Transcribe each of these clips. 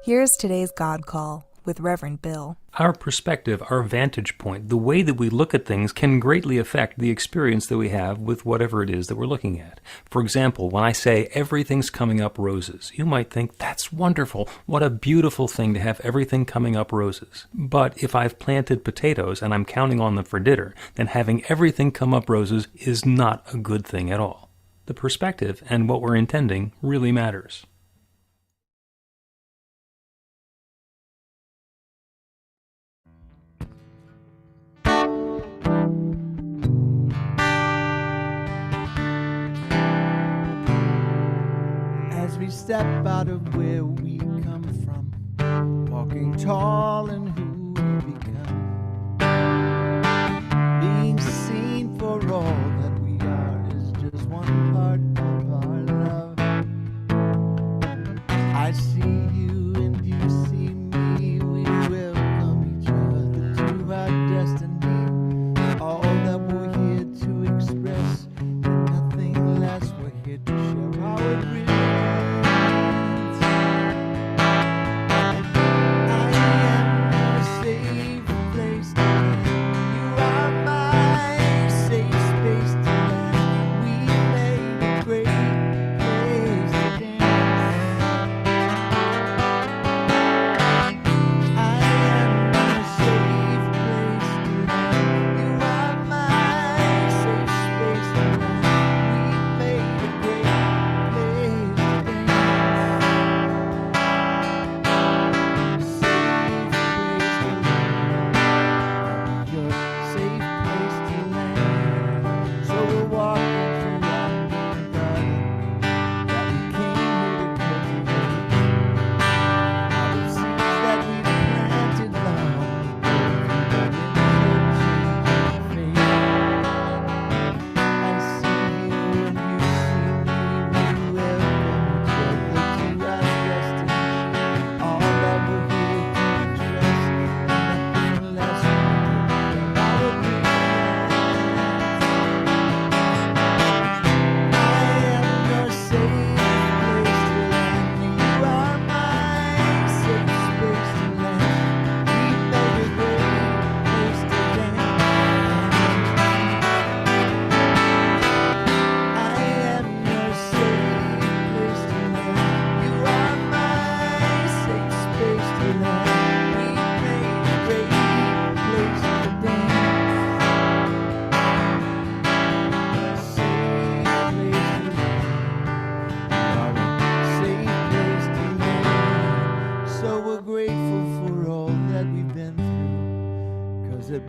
Here's today's God Call with Reverend Bill. Our perspective, our vantage point, the way that we look at things can greatly affect the experience that we have with whatever it is that we're looking at. For example, when I say everything's coming up roses, you might think that's wonderful. What a beautiful thing to have everything coming up roses. But if I've planted potatoes and I'm counting on them for dinner, then having everything come up roses is not a good thing at all. The perspective and what we're intending really matters. As we step out of where we come from, walking tall in who we become, being seen for all that we are is just one part of our love. I see you and you see me, we welcome each other to our destiny. All that we're here to express and nothing less, we're here to share our dreams.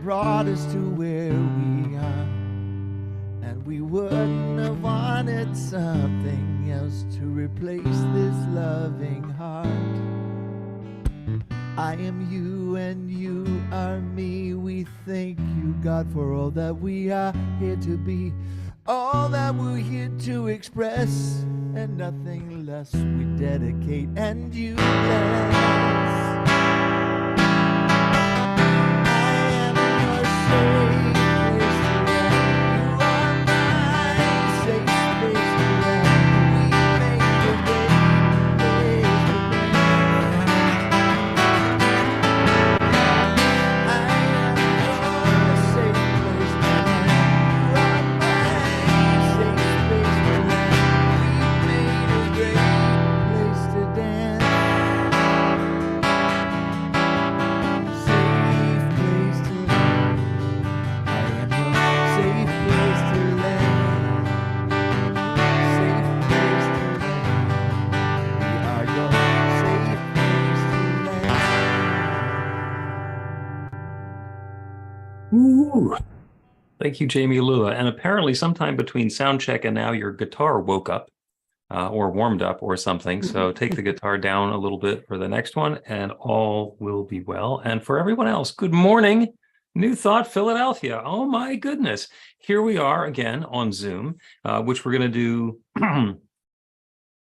Brought us to where we are, and we wouldn't have wanted something else to replace this loving heart. I am you and you are me. We thank you, God, for all that we are here to be, all that we're here to express, and nothing less. We dedicate and you bless. Ooh. Thank you, Jamie Lua. And apparently sometime between sound check and now your guitar woke up or warmed up or something. So take the guitar down a little bit for the next one and all will be well. And for everyone else, good morning. New Thought Philadelphia. Oh my goodness. Here we are again on Zoom, which we're going to do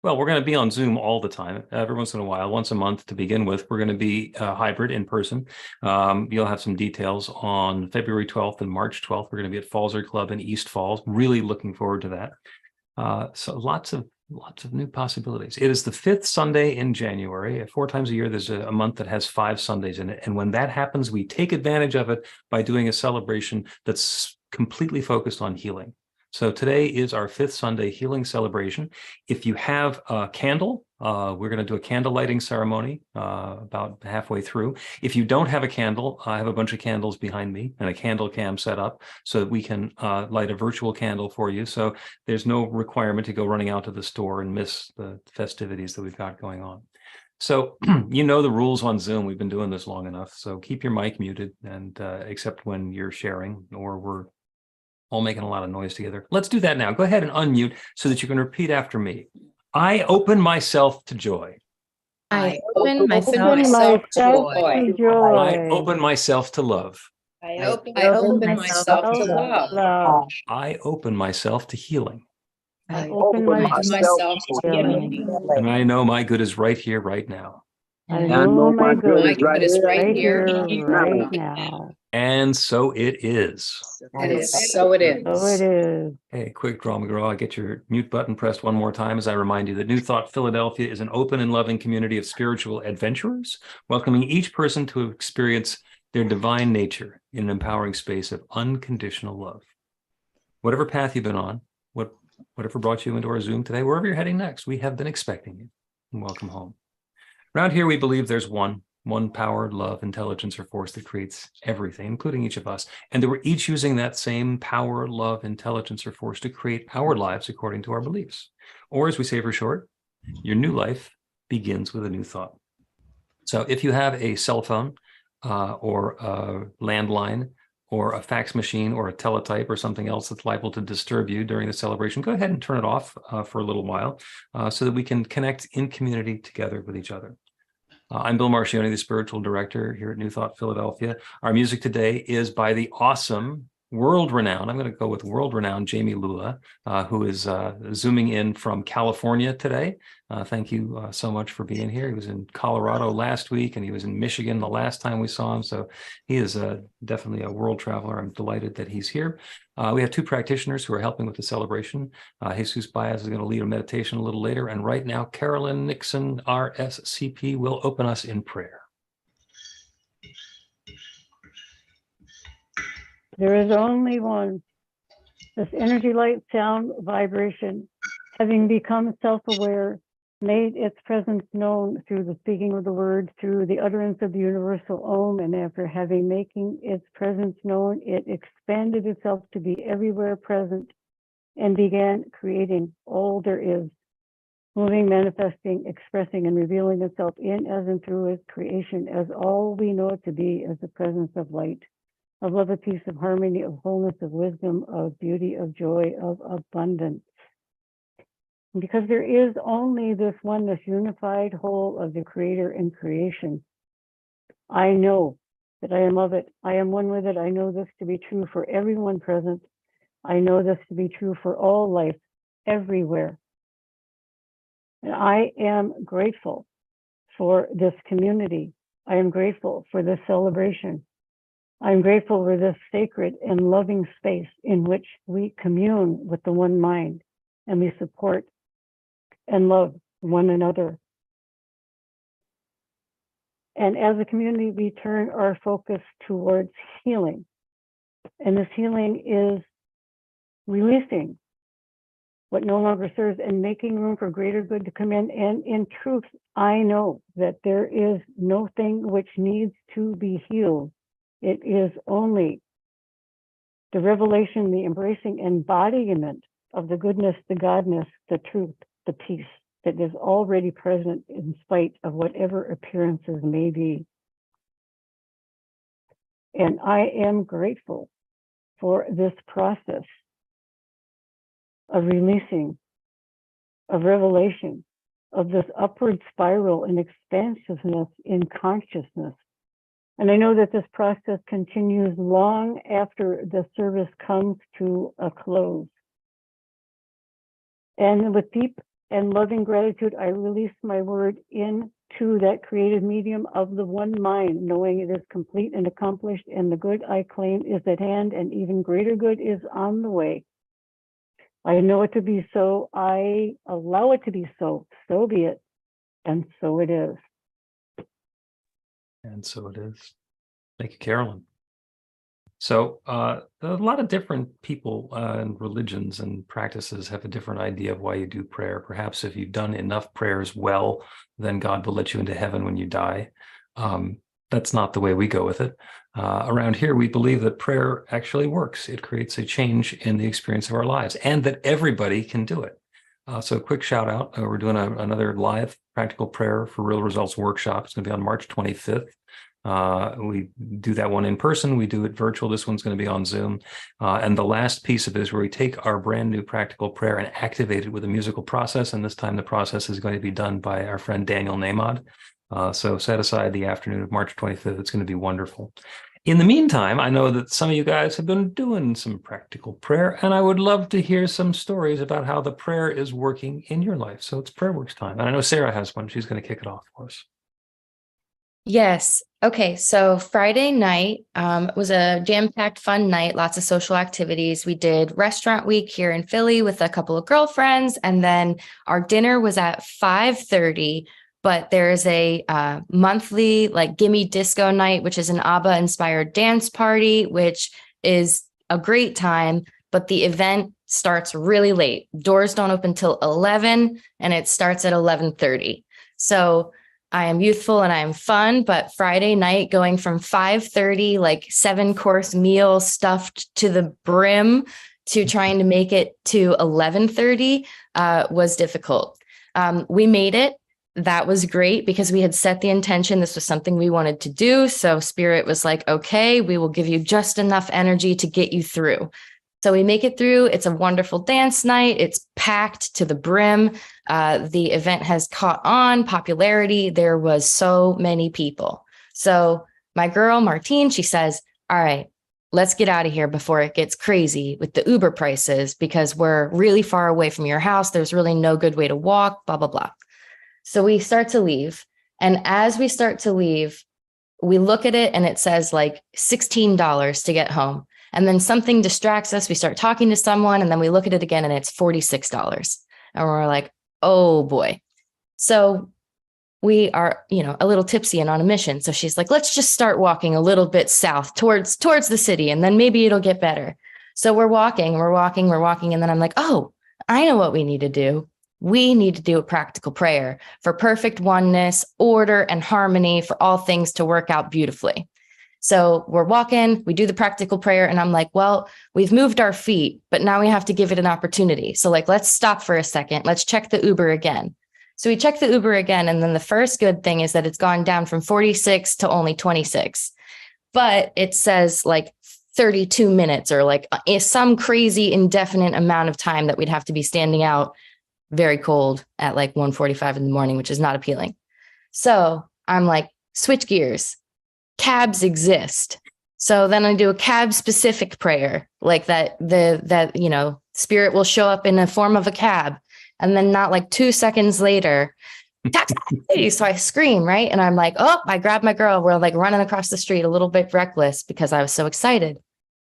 Well, we're going to be on Zoom all the time, every once in a while, once a month to begin with. We're going to be hybrid in person. You'll have some details on February 12th and March 12th. We're going to be at Fallsbury Club in East Falls. Really looking forward to that. So lots of Lots of new possibilities. It is the 5th Sunday in January. 4 times a year, there's a month that has 5 Sundays in it. And when that happens, we take advantage of it by doing a celebration that's completely focused on healing. So today is our 5th Sunday healing celebration. If you have a candle, we're going to do a candle lighting ceremony about halfway through. If you don't have a candle, I have a bunch of candles behind me and a candle cam set up so that we can light a virtual candle for you. So there's no requirement to go running out to the store and miss the festivities that we've got going on. So you know the rules on Zoom. We've been doing this long enough. So keep your mic muted, and except when you're sharing or we're all making a lot of noise together. Let's do that now. Go ahead and unmute so that you can repeat after me. I open myself to joy. I open myself to joy. I open myself to love. I open myself to love. I open myself to healing. I open myself to healing. And I know my good is right here, right now. I know my good is right here, right now. And so it is. It is. So it is. So it is. Hey, quick draw McGraw. I get your mute button pressed one more time as I remind you that New Thought Philadelphia is an open and loving community of spiritual adventurers, welcoming each person to experience their divine nature in an empowering space of unconditional love. Whatever path you've been on, whatever brought you into our Zoom today, wherever you're heading next, we have been expecting you. And welcome home. Around here, we believe there's one power, love, intelligence, or force that creates everything, including each of us. And that we're each using that same power, love, intelligence, or force to create our lives according to our beliefs. Or as we say for short, your new life begins with a new thought. So if you have a cell phone or a landline or a fax machine or a teletype or something else that's liable to disturb you during the celebration, go ahead and turn it off for a little while so that we can connect in community together with each other. I'm Bill Marchiony, the spiritual director here at New Thought Philadelphia. Our music today is by the awesome, world-renowned, I'm going to go with world-renowned Jamie Lula, who is zooming in from California today. Thank you so much for being here. He was in Colorado last week, and he was in Michigan the last time we saw him. So he is definitely a world traveler. I'm delighted that he's here. We have 2 practitioners who are helping with the celebration. Jesus Baez is going to lead a meditation a little later. And right now, Carolyn Nixon, RSCP, will open us in prayer. There is only one. This energy, light, sound, vibration, having become self-aware, made its presence known through the speaking of the word, through the utterance of the universal Om, and after having making its presence known, it expanded itself to be everywhere present and began creating all there is, moving, manifesting, expressing, and revealing itself in, as, and through its creation as all we know it to be, as the presence of light, of love, of peace, of harmony, of wholeness, of wisdom, of beauty, of joy, of abundance. And because there is only this oneness, unified whole of the creator and creation, I know that I am of it. I am one with it. I know this to be true for everyone present. I know this to be true for all life, everywhere. And I am grateful for this community. I am grateful for this celebration. I'm grateful for this sacred and loving space in which we commune with the one mind and we support and love one another. And as a community, we turn our focus towards healing. And this healing is releasing what no longer serves and making room for greater good to come in. And in truth, I know that there is no thing which needs to be healed. It is only the revelation, the embracing embodiment of the goodness, the godness, the truth, the peace that is already present in spite of whatever appearances may be. And I am grateful for this process of releasing, of revelation, of this upward spiral and expansiveness in consciousness. And I know that this process continues long after the service comes to a close. And with deep and loving gratitude, I release my word into that creative medium of the one mind, knowing it is complete and accomplished, and the good I claim is at hand, and even greater good is on the way. I know it to be so. I allow it to be so. So be it. And so it is. And so it is. Thank you, Carolyn. So a lot of different people and religions and practices have a different idea of why you do prayer. Perhaps if you've done enough prayers well, then God will let you into heaven when you die. That's not the way we go with it. Around here, we believe that prayer actually works. It creates a change in the experience of our lives and that everybody can do it. So a quick shout out. We're doing another live practical prayer for real results workshop. It's going to be on March 25th. We do that one in person. We do it virtual. This one's going to be on Zoom. And the last piece of it is where we take our brand new practical prayer and activate it with a musical process. And this time the process is going to be done by our friend Daniel Namod. So set aside the afternoon of March 25th. It's going to be wonderful. In the meantime, I know that some of you guys have been doing some practical prayer, and I would love to hear some stories about how the prayer is working in your life. So it's Prayer Works time. And I know Sarah has one. She's going to kick it off for us. Yes. Okay. So Friday night was a jam-packed, fun night, lots of social activities. We did restaurant week here in Philly with a couple of girlfriends. And then our dinner was at 5:30. But there's a monthly like Gimme Disco night, which is an ABBA-inspired dance party, which is a great time. But the event starts really late. Doors don't open till 11, and it starts at 11:30. So I am youthful and I am fun, but Friday night going from 5:30, like 7-course meal stuffed to the brim, to trying to make it to 11:30 was difficult. We made it. That was great because we had set the intention. This was something we wanted to do. So Spirit was like, okay, we will give you just enough energy to get you through. So we make it through. It's a wonderful dance night. It's packed to the brim. The event has caught on popularity. There was so many people. So my girl, Martine, she says, all right, let's get out of here before it gets crazy with the Uber prices because we're really far away from your house. There's really no good way to walk, blah, blah, blah. So we start to leave. And as we start to leave, we look at it and it says like $16 to get home. And then something distracts us. We start talking to someone and then we look at it again and it's $46. And we're like, oh boy. So we are, a little tipsy and on a mission. So she's like, let's just start walking a little bit south towards the city and then maybe it'll get better. So we're walking. And then I'm like, oh, I know what we need to do. We need to do a practical prayer for perfect oneness, order, and harmony for all things to work out beautifully. So we're walking, we do the practical prayer, and I'm like, well, we've moved our feet, but now we have to give it an opportunity. So let's stop for a second. Let's check the Uber again. So we check the Uber again, and then the first good thing is that it's gone down from 46 to only 26. But it says 32 minutes or some crazy indefinite amount of time that we'd have to be standing out very cold at 1:45 in the morning, which is not appealing. So I'm like, switch gears. Cabs exist. So then I do a cab specific prayer like that, Spirit will show up in the form of a cab. And then not 2 seconds later, taxi. So I scream, right? And I'm like, oh, I grab my girl. We're running across the street a little bit reckless because I was so excited.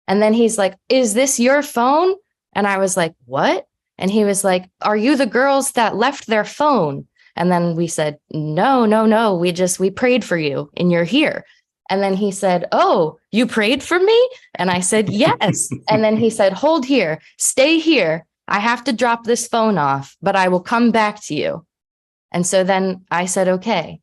And then he's like, is this your phone? And I was like, what? And he was like, are you the girls that left their phone? And then we said, no. We prayed for you and you're here. And then he said, oh, you prayed for me? And I said, yes. And then he said, hold here, stay here. I have to drop this phone off, but I will come back to you. And so then I said, okay.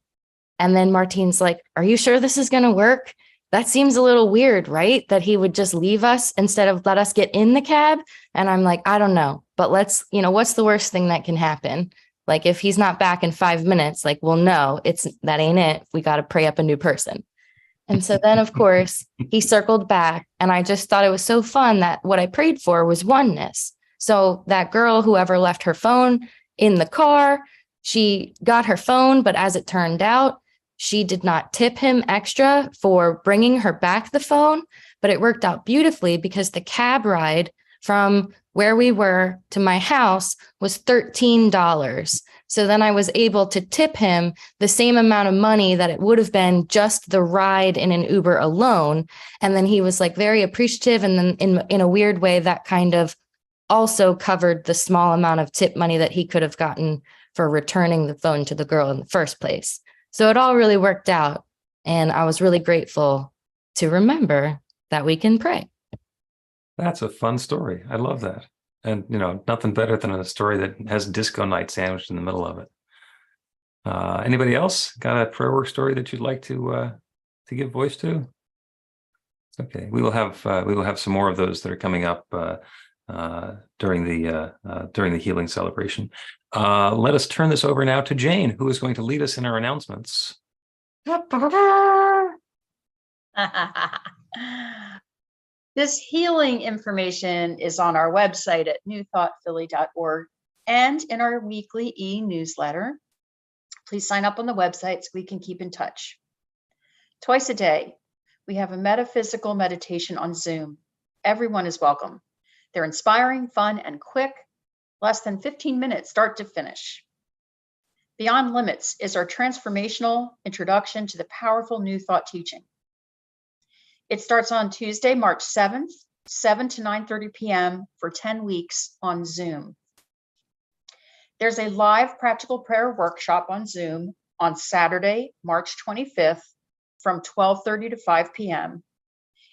And then Martine's like, are you sure this is going to work? That seems a little weird, right? That he would just leave us instead of let us get in the cab. And I'm like, I don't know, but let's, what's the worst thing that can happen? If he's not back in 5 minutes, well, no, that ain't it. We got to pray up a new person. And so then, of course, he circled back and I just thought it was so fun that what I prayed for was oneness. So that girl, whoever left her phone in the car, she got her phone, but as it turned out, she did not tip him extra for bringing her back the phone, but it worked out beautifully because the cab ride from where we were to my house was $13. So then I was able to tip him the same amount of money that it would have been just the ride in an Uber alone. And then he was very appreciative. And then in a weird way, that kind of also covered the small amount of tip money that he could have gotten for returning the phone to the girl in the first place. So it all really worked out. And I was really grateful to remember that we can pray. That's a fun story. I love that. And, nothing better than a story that has disco night sandwiched in the middle of it. Anybody else got a prayer work story that you'd like to give voice to? Okay, we will have some more of those that are coming up during the healing celebration. Let us turn this over now to Jane, who is going to lead us in our announcements. This healing information is on our website at newthoughtphilly.org and in our weekly e-newsletter. Please sign up on the website so we can keep in touch. Twice a day, we have a metaphysical meditation on Zoom. Everyone is welcome. They're inspiring, fun, and quick, less than 15 minutes start to finish. Beyond Limits is our transformational introduction to the powerful New Thought teaching. It starts on Tuesday, March 7th, 7 to 9:30 p.m. for 10 weeks on Zoom. There's a live practical prayer workshop on Zoom on Saturday, March 25th from 12:30 to 5 p.m.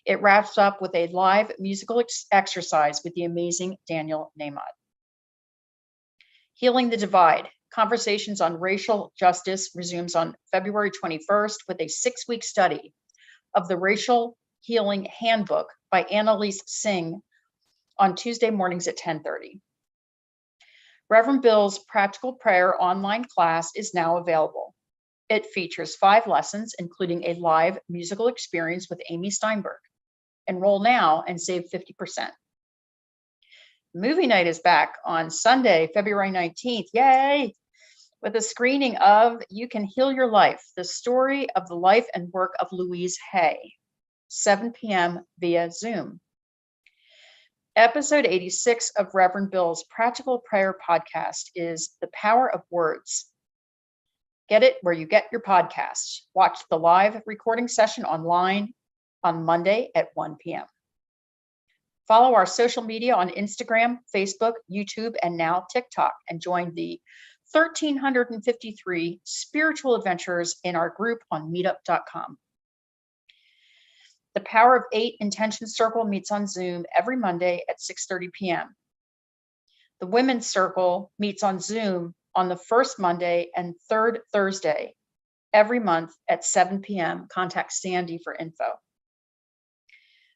It wraps up with a live musical exercise with the amazing Daniel Nahmod. Healing the Divide, Conversations on Racial Justice resumes on February 21st with a 6-week study of the Racial Healing Handbook by Annalise Singh on Tuesday mornings at 10:30. Reverend Bill's Practical Prayer online class is now available. It features 5 lessons, including a live musical experience with Amy Steinberg. Enroll now and save 50%. Movie night is back on Sunday, February 19th. Yay! With a screening of You Can Heal Your Life, the story of the life and work of Louise Hay, 7 p.m. via Zoom. Episode 86 of Reverend Bill's Practical Prayer podcast is The Power of Words. Get it where you get your podcasts. Watch the live recording session online on Monday at 1 p.m. Follow our social media on Instagram, Facebook, YouTube, and now TikTok, and join the 1,353 spiritual adventurers in our group on meetup.com. The Power of 8 Intention Circle meets on Zoom every Monday at 6:30 p.m. The Women's Circle meets on Zoom on the first Monday and third Thursday every month at 7 p.m. Contact Sandy for info.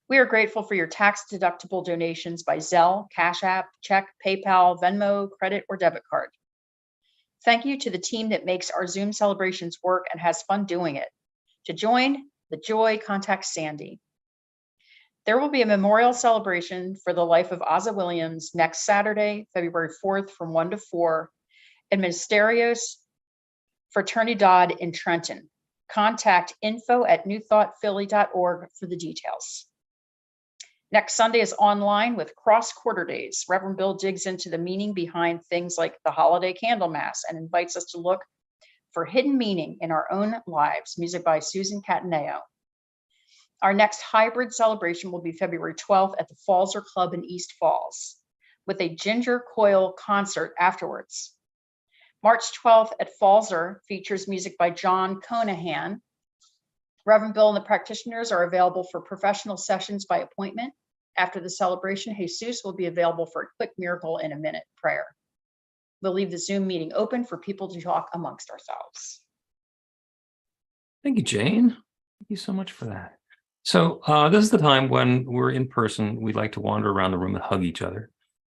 We are grateful for your tax-deductible donations by Zelle, Cash App, check, PayPal, Venmo, credit, or debit card. Thank you to the team that makes our Zoom celebrations work and has fun doing it. To join the joy, contact Sandy. There will be a memorial celebration for the life of Asa Williams next Saturday, February 4th from 1 to 4 at Ministerios Fraternidad in Trenton. Contact info@newthoughtphilly.org for the details. Next Sunday is online with Cross Quarter Days. Reverend Bill digs into the meaning behind things like the holiday candle mass and invites us to look for hidden meaning in our own lives. Music by Susan Cataneo. Our next hybrid celebration will be February 12th at the Falzer Club in East Falls, with a Ginger Coil concert afterwards. March 12th at Falzer features music by John Conahan. Reverend Bill and the practitioners are available for professional sessions by appointment. After the celebration, Jesus will be available for a quick miracle in a minute prayer. We'll leave the Zoom meeting open for people to talk amongst ourselves. Thank you, Jane. Thank you so much for that. So this is the time when we're in person. We like to wander around the room and hug each other.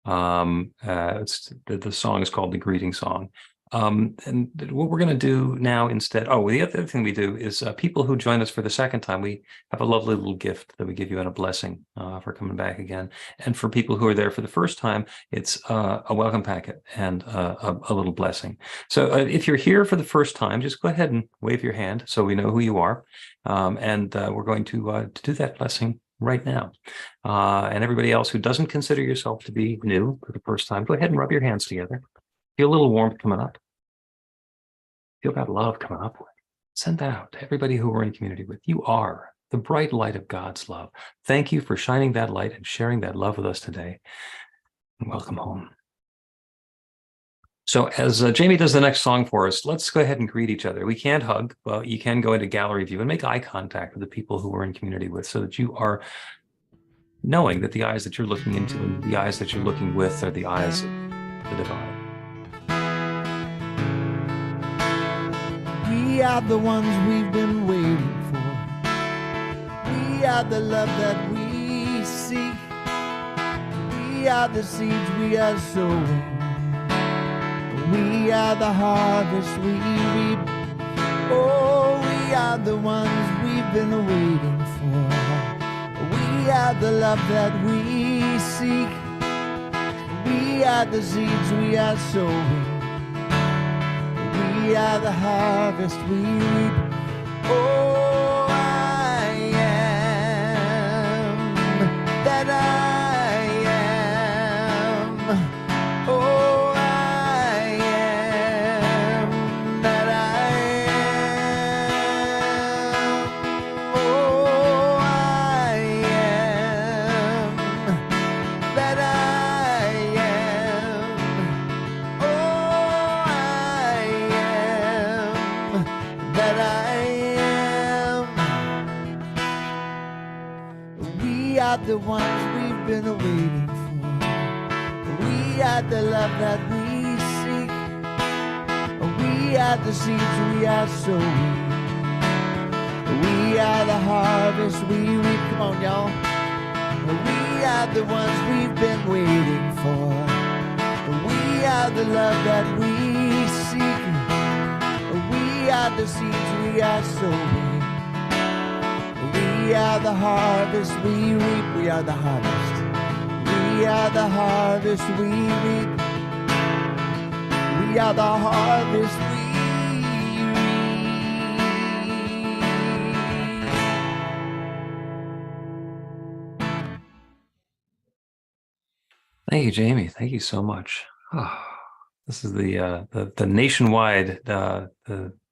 The song is called the greeting song. And what we're going to do now instead, the other thing we do is people who join us for the second time, we have a lovely little gift that we give you and a blessing for coming back again. And for people who are there for the first time, it's a welcome packet and a little blessing. So if you're here for the first time, just go ahead and wave your hand so we know who you are. And we're going to do that blessing right now. And everybody else who doesn't consider yourself to be new for the first time, go ahead and rub your hands together. Feel a little warmth coming up. Feel that love coming up. Send that out to everybody who we're in community with. You are the bright light of God's love. Thank you for shining that light and sharing that love with us today. Welcome home. So as Jamie does the next song for us, let's go ahead and greet each other. We can't hug, but you can go into gallery view and make eye contact with the people who we're in community with so that you are knowing that the eyes that you're looking into and the eyes that you're looking with are the eyes of the divine. We are the ones we've been waiting for. We are the love that we seek. We are the seeds we are sowing. We are the harvest we reap. Oh, we are the ones we've been waiting for. We are the love that we seek. We are the seeds we are sowing. We are the harvest we reap. Oh, I am that I am. Oh, I am that I am. Oh, I am that I am. Oh, I am that I am. We are the ones we've been waiting for. We are the love that we seek. We are the seeds we are sowing. We are the harvest we reap. Come on, y'all. We are the ones we've been waiting for. We are the love that we seek. We are the seeds we are sowing. We are the harvest we reap. We are the harvest. We are the harvest we reap. We are the harvest we reap. Thank you, Jamie. Thank you so much. Oh, this is the nationwide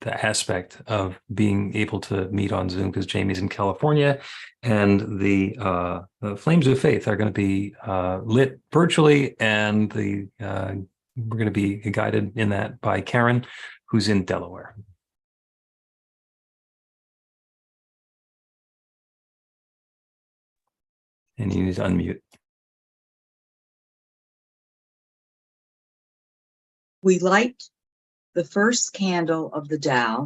the aspect of being able to meet on Zoom, because Jamie's in California, and the Flames of Faith are going to be lit virtually, and we're going to be guided in that by Karen, who's in Delaware. And you need to unmute. We light the first candle of the Tao,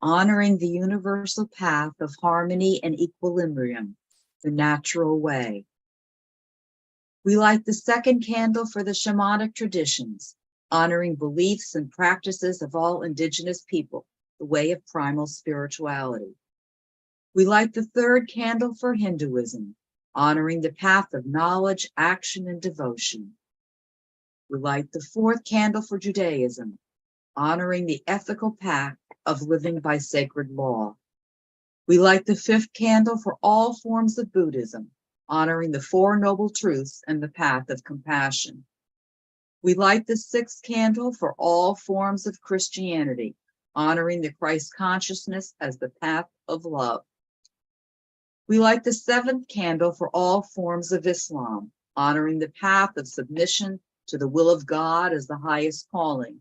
honoring the universal path of harmony and equilibrium, the natural way. We light the second candle for the shamanic traditions, honoring beliefs and practices of all indigenous people, the way of primal spirituality. We light the third candle for Hinduism, honoring the path of knowledge, action, and devotion. We light the fourth candle for Judaism, honoring the ethical path of living by sacred law. We light the fifth candle for all forms of Buddhism, honoring the Four Noble Truths and the path of compassion. We light the sixth candle for all forms of Christianity, honoring the Christ consciousness as the path of love. We light the seventh candle for all forms of Islam, honoring the path of submission to the will of God as the highest calling.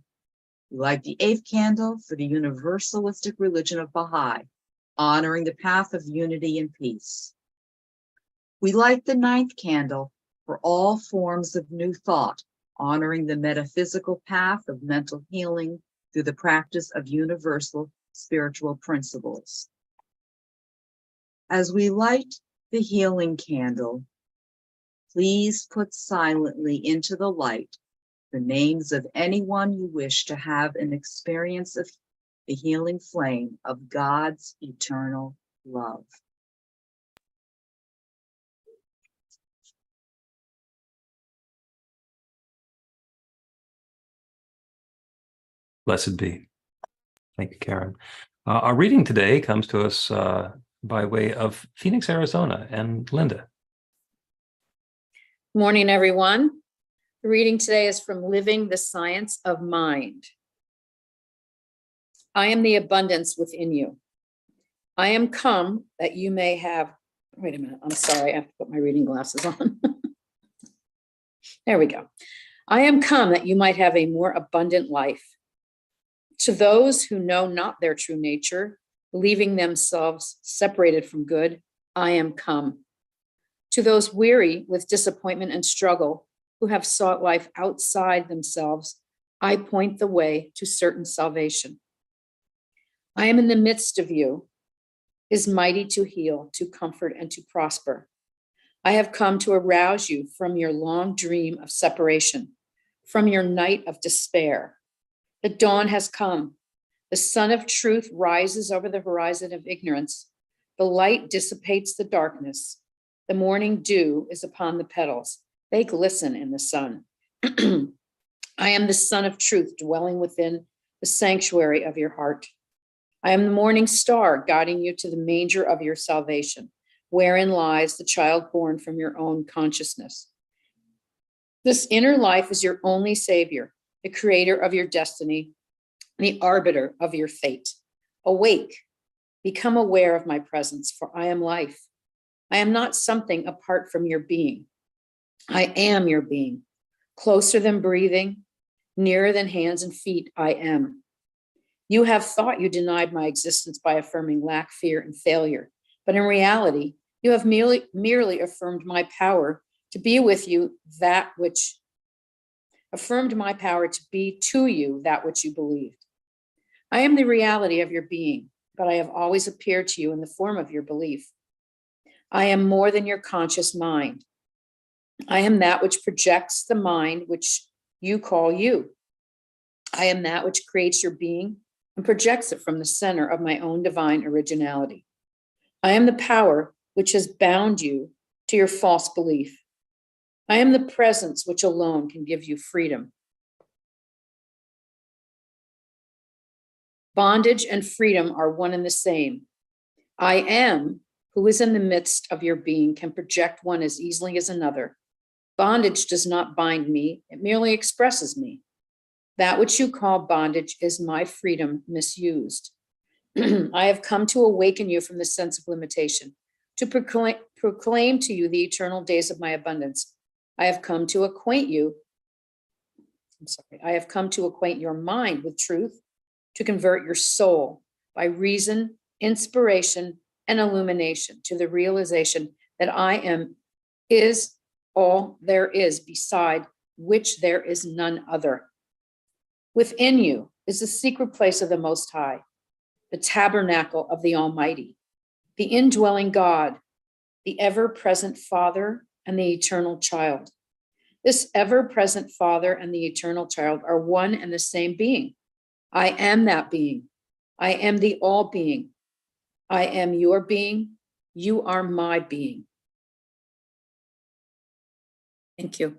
We light the eighth candle for the universalistic religion of Baha'i, honoring the path of unity and peace. We light the ninth candle for all forms of new thought, honoring the metaphysical path of mental healing through the practice of universal spiritual principles. As we light the healing candle, please put silently into the light the names of anyone you wish to have an experience of the healing flame of God's eternal love. Blessed be. Thank you, Karen. Our reading today comes to us by way of Phoenix, Arizona, and Linda. Morning, everyone. The reading today is from Living the Science of Mind. I am the abundance within you. I am come that you may have, wait a minute, I'm sorry, I have to put my reading glasses on. There we go. I am come that you might have a more abundant life. To those who know not their true nature, believing themselves separated from good, I am come. To those weary with disappointment and struggle, who have sought life outside themselves, I point the way to certain salvation. I am in the midst of you, is mighty to heal, to comfort, and to prosper. I have come to arouse you from your long dream of separation, from your night of despair. The dawn has come. The sun of truth rises over the horizon of ignorance. The light dissipates the darkness. The morning dew is upon the petals. They glisten in the sun. I am the sun of truth dwelling within the sanctuary of your heart. I am the morning star guiding you to the manger of your salvation, wherein lies the child born from your own consciousness. This inner life is your only savior, the creator of your destiny, the arbiter of your fate. Awake, become aware of my presence, for I am life. I am not something apart from your being. I am your being. Closer than breathing, nearer than hands and feet, I am. You have thought you denied my existence by affirming lack, fear, and failure, but in reality, you have merely affirmed my power to be with you, affirmed my power to be to you that which you believed. I am the reality of your being, but I have always appeared to you in the form of your belief. I am more than your conscious mind. I am that which projects the mind which you call you. I am that which creates your being and projects it from the center of my own divine originality. I am the power which has bound you to your false belief. I am the presence which alone can give you freedom. Bondage and freedom are one and the same. I am, who is in the midst of your being, can project one as easily as another. Bondage does not bind me, it merely expresses me. That which you call bondage is my freedom misused. I have come to awaken you from the sense of limitation, to proclaim to you the eternal days of my abundance. I have come to acquaint your mind with truth, to convert your soul by reason, inspiration, and illumination to the realization that I am is all there is, beside which there is none other. Within you is the secret place of the Most High, the tabernacle of the Almighty, the indwelling God, the ever-present Father, and the eternal child. This ever-present Father and the eternal child are one and the same being. I am that being. I am the all being. I am your being. You are my being. Thank you.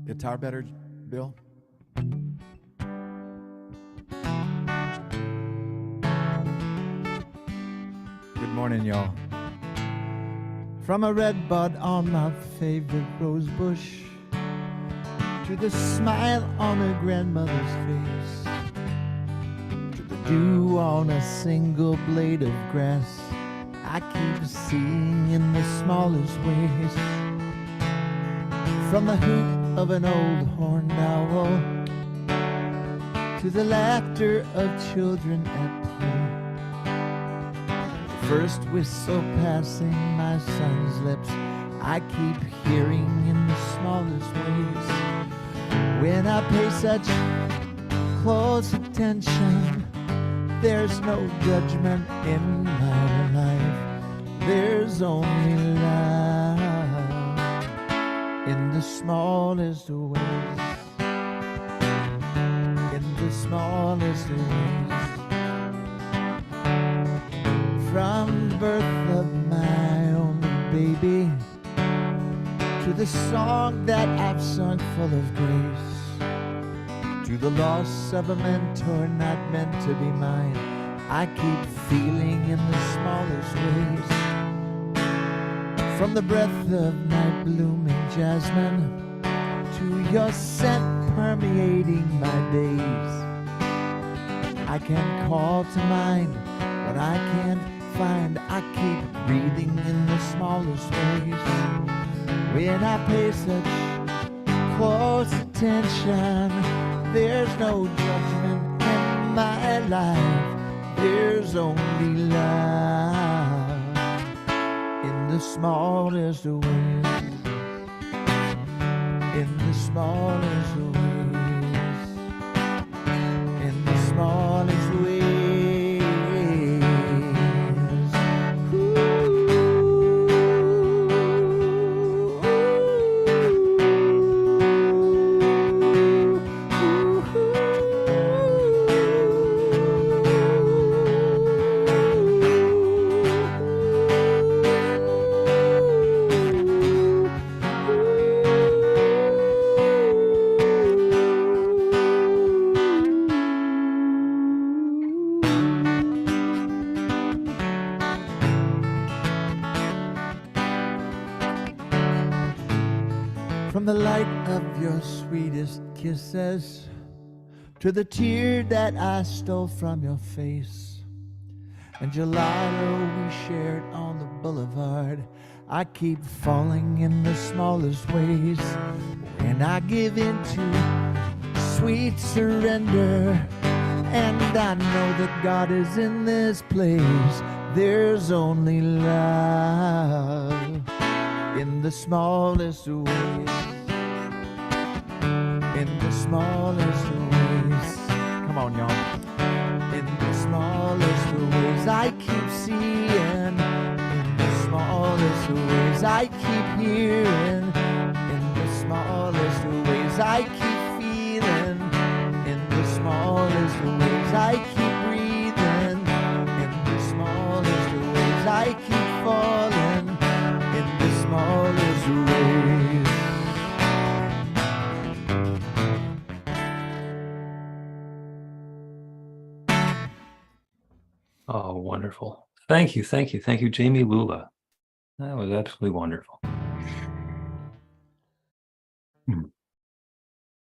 Guitar better, Bill? Good morning, y'all. From a red bud on my favorite rose bush to the smile on a grandmother's face, to the dew on a single blade of grass, I keep seeing in the smallest ways. From the hoot of an old horned owl to the laughter of children at play, the first whistle passing my son's lips, I keep hearing in the smallest ways. When I pay such close attention, there's no judgment in my life. There's only love in the smallest ways. In the smallest ways. From the birth of my only baby to the song that I've sung full of grace, to the loss of a mentor not meant to be mine, I keep feeling in the smallest ways. From the breath of night blooming jasmine to your scent permeating my days, I can call to mind what I can't find and I keep breathing in the smallest ways. When I pay such close attention, there's no judgment in my life. There's only love in the smallest of ways. In the smallest of ways. In the smallest ways. From the light of your sweetest kisses to the tear that I stole from your face, and gelato we shared on the boulevard, I keep falling in the smallest ways. When I give into sweet surrender, and I know that God is in this place, there's only love in the smallest ways. In the smallest ways. Come on, y'all. In the smallest ways I keep seeing. In the smallest ways I keep hearing. In the smallest ways I keep feeling. In the smallest ways I keep breathing. In the smallest ways I keep falling. In the smallest ways. Oh, wonderful. Thank you, thank you, thank you, Jamie Lula. That was absolutely wonderful.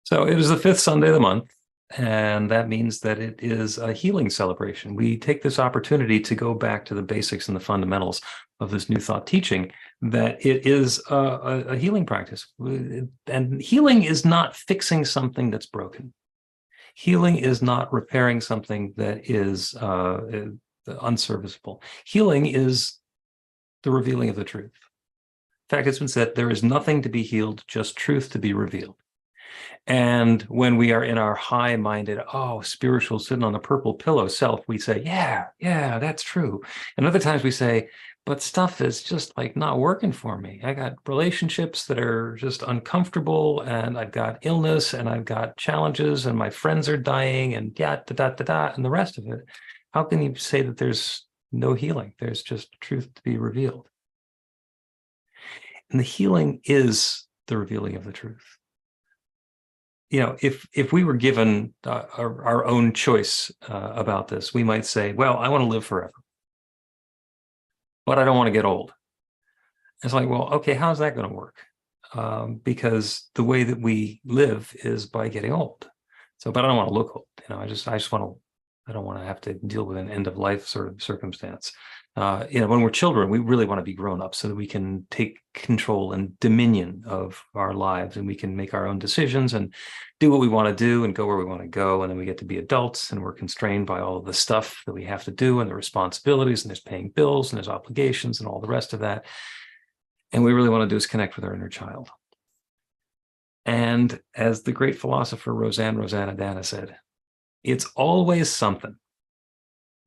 So it is the 5th Sunday of the month, and that means that it is a healing celebration. We take this opportunity to go back to the basics and the fundamentals of this New Thought teaching, that it is a healing practice. And healing is not fixing something that's broken. Healing is not repairing something that is unserviceable. Healing is the revealing of the truth. In fact, it's been said, there is nothing to be healed, just truth to be revealed. And when we are in our high-minded, spiritual, sitting on the purple pillow self, we say, yeah, that's true. And other times we say, but stuff is just like not working for me. I got relationships that are just uncomfortable, and I've got illness, and I've got challenges, and my friends are dying, and and the rest of it. How can you say that there's no healing? There's just truth to be revealed. And the healing is the revealing of the truth. You know, if we were given our own choice about this, we might say, well, I want to live forever, but I don't want to get old. It's like, well, okay, how's that going to work? Because the way that we live is by getting old. So, but I don't want to look old. You know, I just want to. I don't want to have to deal with an end of life sort of circumstance. When we're children, we really want to be grown up so that we can take control and dominion of our lives, and we can make our own decisions and do what we want to do and go where we want to go. And then we get to be adults, and we're constrained by all of the stuff that we have to do and the responsibilities, and there's paying bills and there's obligations and all the rest of that. And we really want to do is connect with our inner child. And as the great philosopher Rosanna said, it's always something.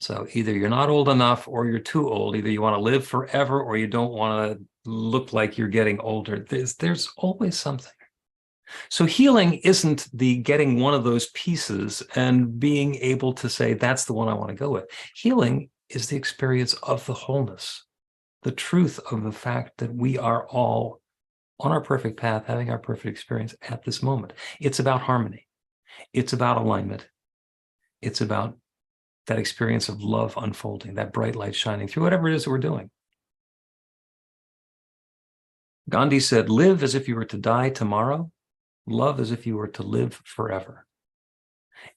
So either you're not old enough or you're too old. Either you want to live forever or you don't want to look like you're getting older. There's always something. So healing isn't the getting one of those pieces and being able to say, that's the one I want to go with. Healing is the experience of the wholeness, the truth of the fact that we are all on our perfect path, having our perfect experience at this moment. It's about harmony. It's about alignment. It's about that experience of love unfolding, that bright light shining through whatever it is that we're doing. Gandhi said, live as if you were to die tomorrow, love as if you were to live forever.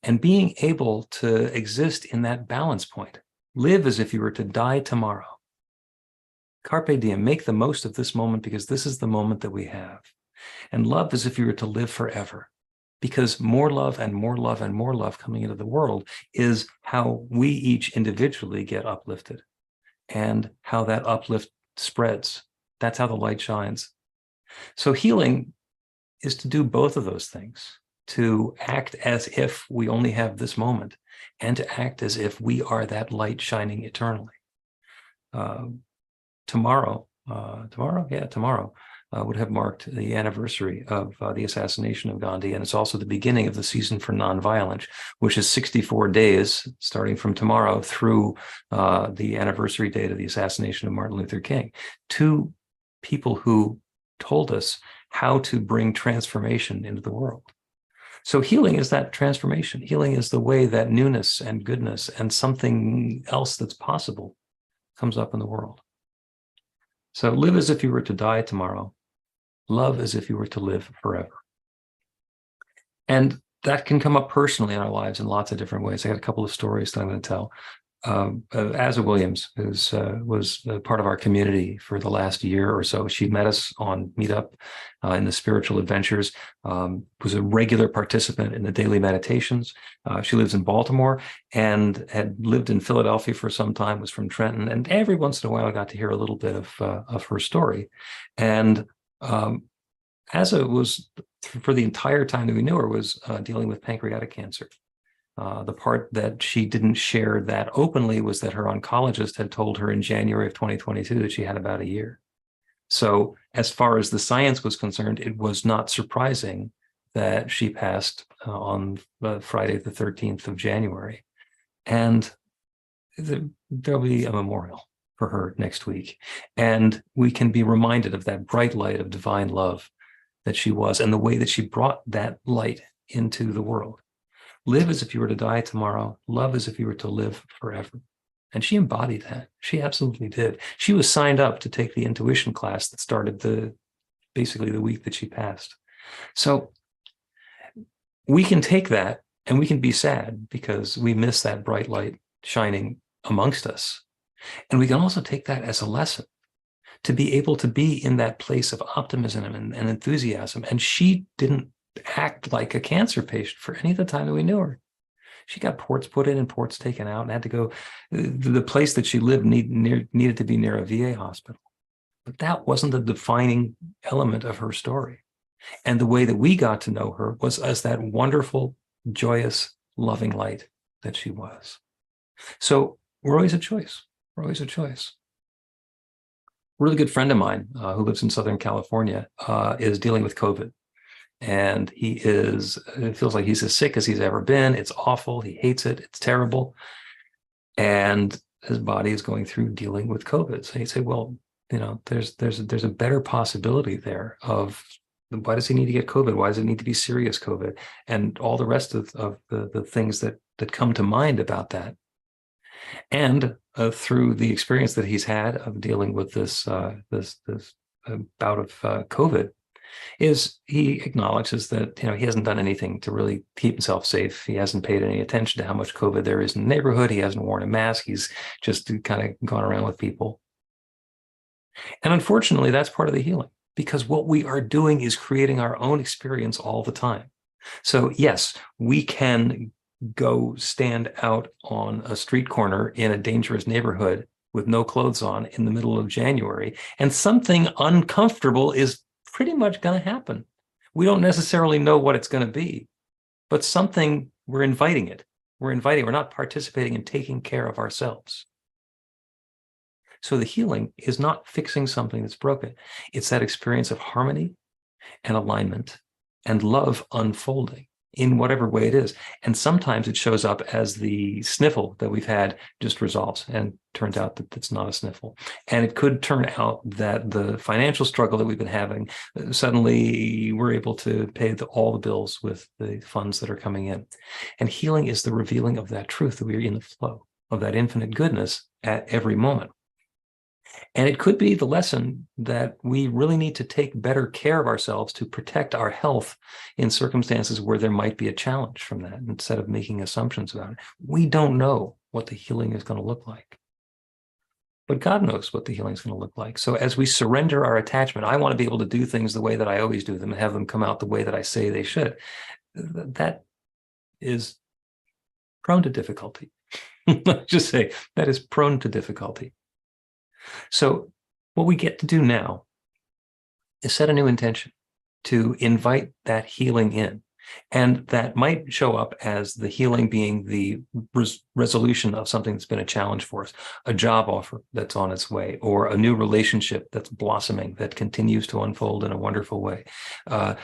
And being able to exist in that balance point, live as if you were to die tomorrow, Carpe diem, make the most of this moment because this is the moment that we have. And love as if you were to live forever, because more love and more love and more love coming into the world is how we each individually get uplifted and how that uplift spreads. That's how the light shines. So healing is to do both of those things, to act as if we only have this moment and to act as if we are that light shining eternally. Tomorrow would have marked the anniversary of the assassination of Gandhi, and it's also the beginning of the season for nonviolence, which is 64 days, starting from tomorrow through the anniversary date of the assassination of Martin Luther King. Two people who told us how to bring transformation into the world. So healing is that transformation. Healing is the way that newness and goodness and something else that's possible comes up in the world. So live as if you were to die tomorrow. Love as if you were to live forever. And that can come up personally in our lives in lots of different ways. I got a couple of stories that I'm going to tell. Asa Williams, who's was part of our community for the last year or so. She met us on Meetup in the Spiritual Adventures, was a regular participant in the daily meditations. She lives in Baltimore and had lived in Philadelphia for some time, was from Trenton. And every once in a while, I got to hear a little bit of her story. And Asa was, for the entire time that we knew her, was dealing with pancreatic cancer. The part that she didn't share that openly was that her oncologist had told her in January of 2022 that she had about a year. So as far as the science was concerned, it was not surprising that she passed on Friday, the 13th of January. And there'll be a memorial for her next week. And we can be reminded of that bright light of divine love that she was and the way that she brought that light into the world. Live as if you were to die tomorrow. Love as if you were to live forever. And she embodied that. She absolutely did. She was signed up to take the intuition class that started basically the week that she passed. So we can take that and we can be sad because we miss that bright light shining amongst us. And we can also take that as a lesson to be able to be in that place of optimism and enthusiasm. And she didn't act like a cancer patient for any of the time that we knew her. She got ports put in and ports taken out and had to go. The place that she lived needed to be near a VA hospital. But that wasn't the defining element of her story. And the way that we got to know her was as that wonderful, joyous, loving light that she was. So we're always a choice. We're always a choice. A really good friend of mine who lives in Southern California is dealing with COVID. And it feels like he's as sick as he's ever been. It's awful. He hates it. It's terrible. And his body is going through dealing with COVID. So he'd say, well, there's a better possibility there of why does he need to get COVID? Why does it need to be serious COVID? And all the rest of the things that come to mind about that. And through the experience that he's had of dealing with this bout of COVID, is he acknowledges that he hasn't done anything to really keep himself safe. He hasn't paid any attention to how much COVID there is in the neighborhood. He hasn't worn a mask. He's just kind of gone around with people. And unfortunately, that's part of the healing, because what we are doing is creating our own experience all the time. So yes, we can go stand out on a street corner in a dangerous neighborhood with no clothes on in the middle of January, and something uncomfortable is pretty much going to happen. We don't necessarily know what it's going to be, but something, we're inviting it. We're not participating in taking care of ourselves. So the healing is not fixing something that's broken. It's that experience of harmony and alignment and love unfolding in whatever way it is. And sometimes it shows up as the sniffle that we've had just resolves, and turns out that it's not a sniffle. And it could turn out that the financial struggle that we've been having, suddenly we're able to pay all the bills with the funds that are coming in. And healing is the revealing of that truth, that we're in the flow of that infinite goodness at every moment. And it could be the lesson that we really need to take better care of ourselves to protect our health in circumstances where there might be a challenge from that, instead of making assumptions about it. We don't know what the healing is going to look like. but God knows what the healing is going to look like. So as we surrender our attachment, I want to be able to do things the way that I always do them and have them come out the way that I say they should. That is prone to difficulty. Let's just say that is prone to difficulty. So what we get to do now is set a new intention to invite that healing in. And that might show up as the healing being the resolution of something that's been a challenge for us, a job offer that's on its way, or a new relationship that's blossoming, that continues to unfold in a wonderful way, a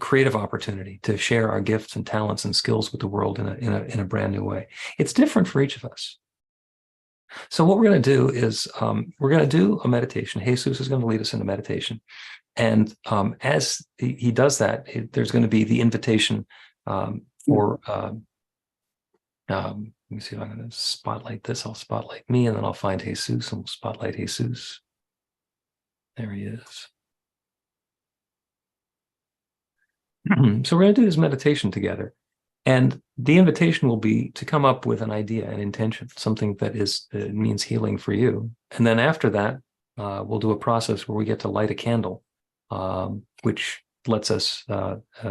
creative opportunity to share our gifts and talents and skills with the world in a brand new way. It's different for each of us. So what we're going to do is we're going to do a meditation. Jesus is going to lead us in a meditation. And as he does that, there's going to be the invitation for, let me see if I'm going to spotlight this. I'll spotlight me, and then I'll find Jesus, and we'll spotlight Jesus. There he is. So we're going to do this meditation together. And the invitation will be to come up with an idea, an intention, something that means healing for you. And then after that, we'll do a process where we get to light a candle, which lets us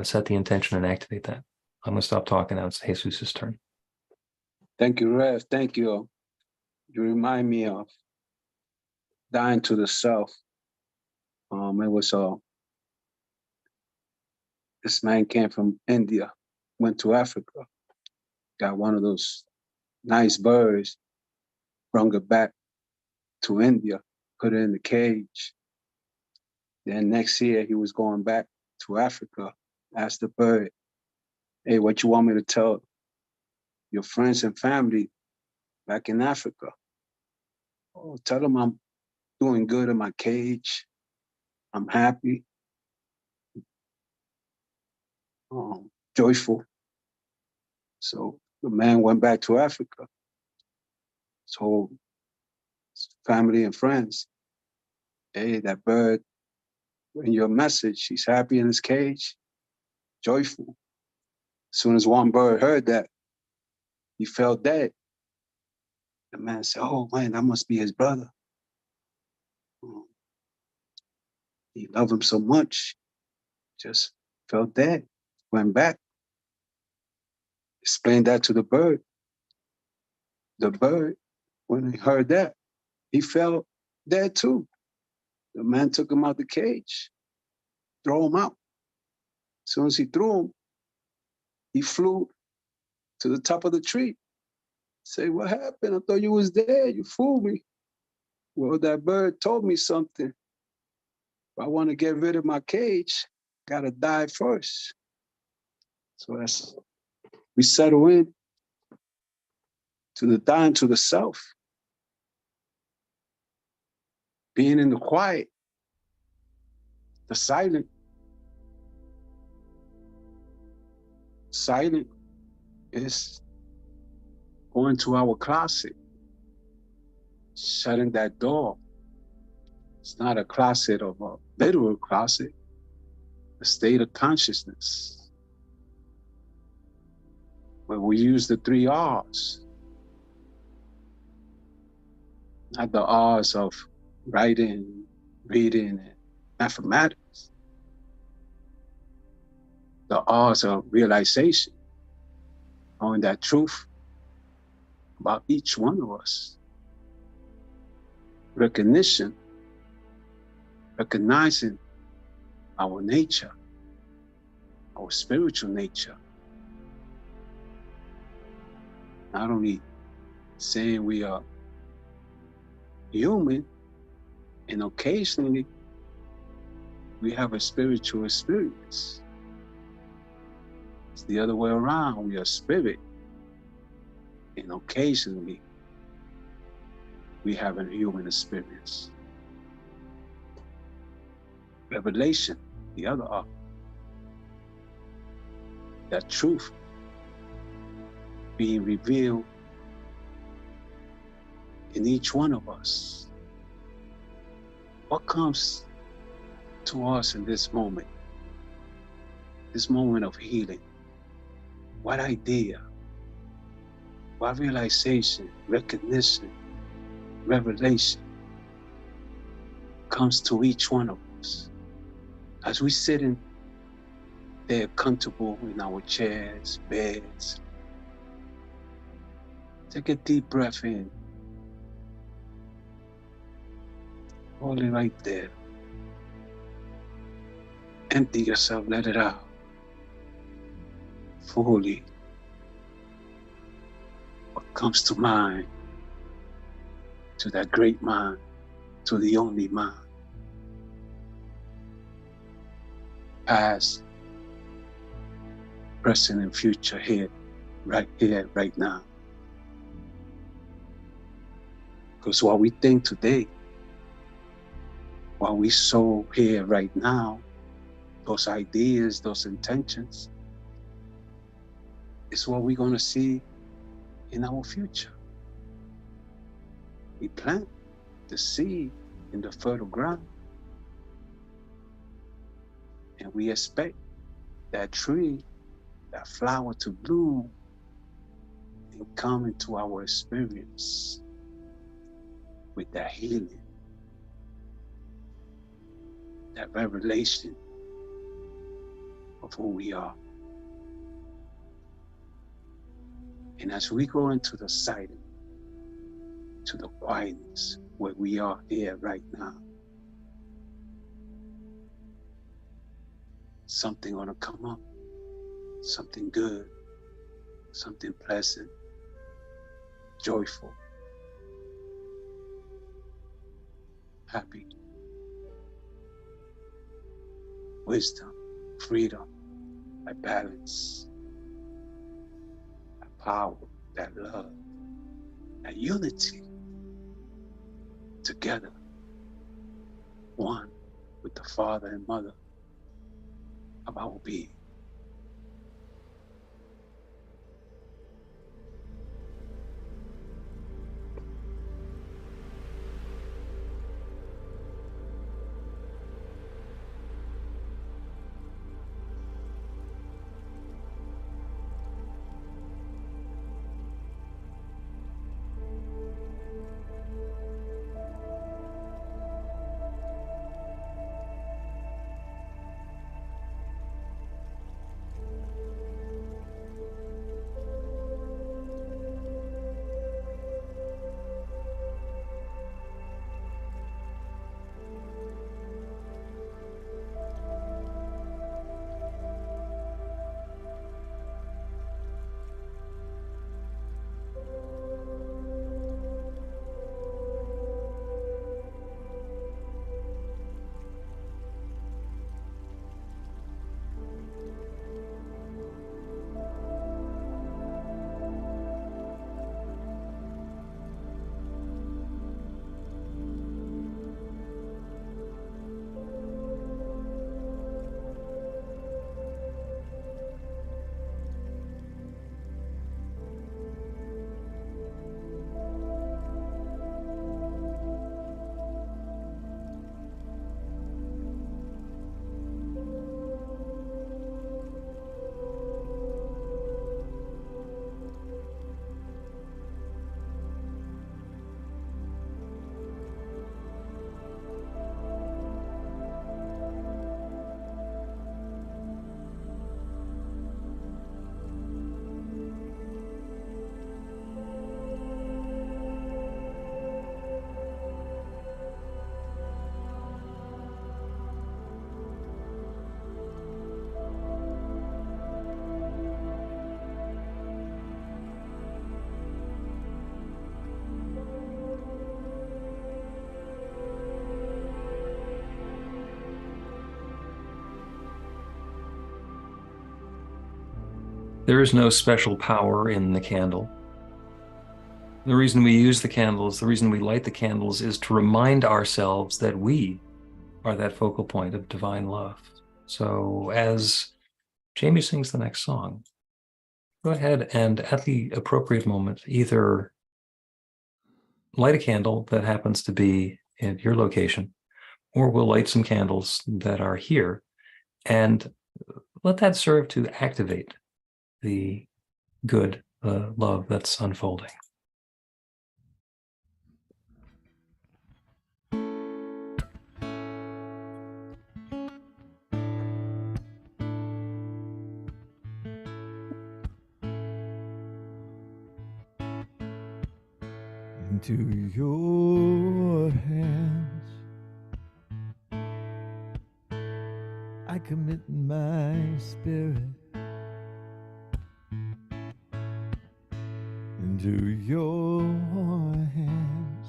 set the intention and activate that. I'm going to stop talking now. It's Jesus' turn. Thank you, Rev. Thank you. You remind me of dying to the self. It was this man came from India, went to Africa, got one of those nice birds, brought it back to India, put it in the cage. Then next year he was going back to Africa, asked the bird, hey, what you want me to tell your friends and family back in Africa? Oh, tell them I'm doing good in my cage. I'm happy, joyful. So the man went back to Africa. Told his family and friends, hey, that bird, in your message, he's happy in his cage, joyful. As soon as one bird heard that, he fell dead. The man said, oh man, that must be his brother. He loved him so much, just fell dead, went back. Explained that to the bird. The bird, when he heard that, he fell dead too. The man took him out the cage, throw him out. As soon as he threw him, he flew to the top of the tree. Say, what happened? I thought you was dead. You fooled me. Well, that bird told me something. If I want to get rid of my cage, gotta die first. So we settle in to the dying to the self. Being in the quiet, the silent. Silent is going to our closet, shutting that door. It's not a closet of a literal closet, a state of consciousness, where we use the 3 R's. Not the R's of writing, reading, and mathematics. The R's of realization, knowing that truth about each one of us. Recognition, recognizing our nature, our spiritual nature. Not only saying we are human, and occasionally we have a spiritual experience. It's the other way around. We are spirit, and occasionally we have a human experience. Revelation, the other R. That truth being revealed in each one of us. What comes to us in this moment of healing? What idea, what realization, recognition, revelation comes to each one of us as we sit in there comfortable in our chairs, beds. Take a deep breath in. Hold it right there. Empty yourself, let it out. Fully. What comes to mind, to that great mind, to the only mind. Past, present, and future here, right now. Because what we think today, what we sow here right now, those ideas, those intentions, is what we're going to see in our future. We plant the seed in the fertile ground, and we expect that tree, that flower to bloom and come into our experience with that healing, that revelation of who we are. And as we go into the silence, to the quietness where we are here right now, something gonna come up, something good, something pleasant, joyful, happy, wisdom, freedom, that balance, that power, that love, that unity, together, one with the Father and Mother of our being. There is no special power in the candle. The reason we use the candles, the reason we light the candles is to remind ourselves that we are that focal point of divine love. So as Jamie sings the next song, go ahead and at the appropriate moment, either light a candle that happens to be in your location, or we'll light some candles that are here and let that serve to activate the good, love that's unfolding. into your hands. I commit my spirit into your hands.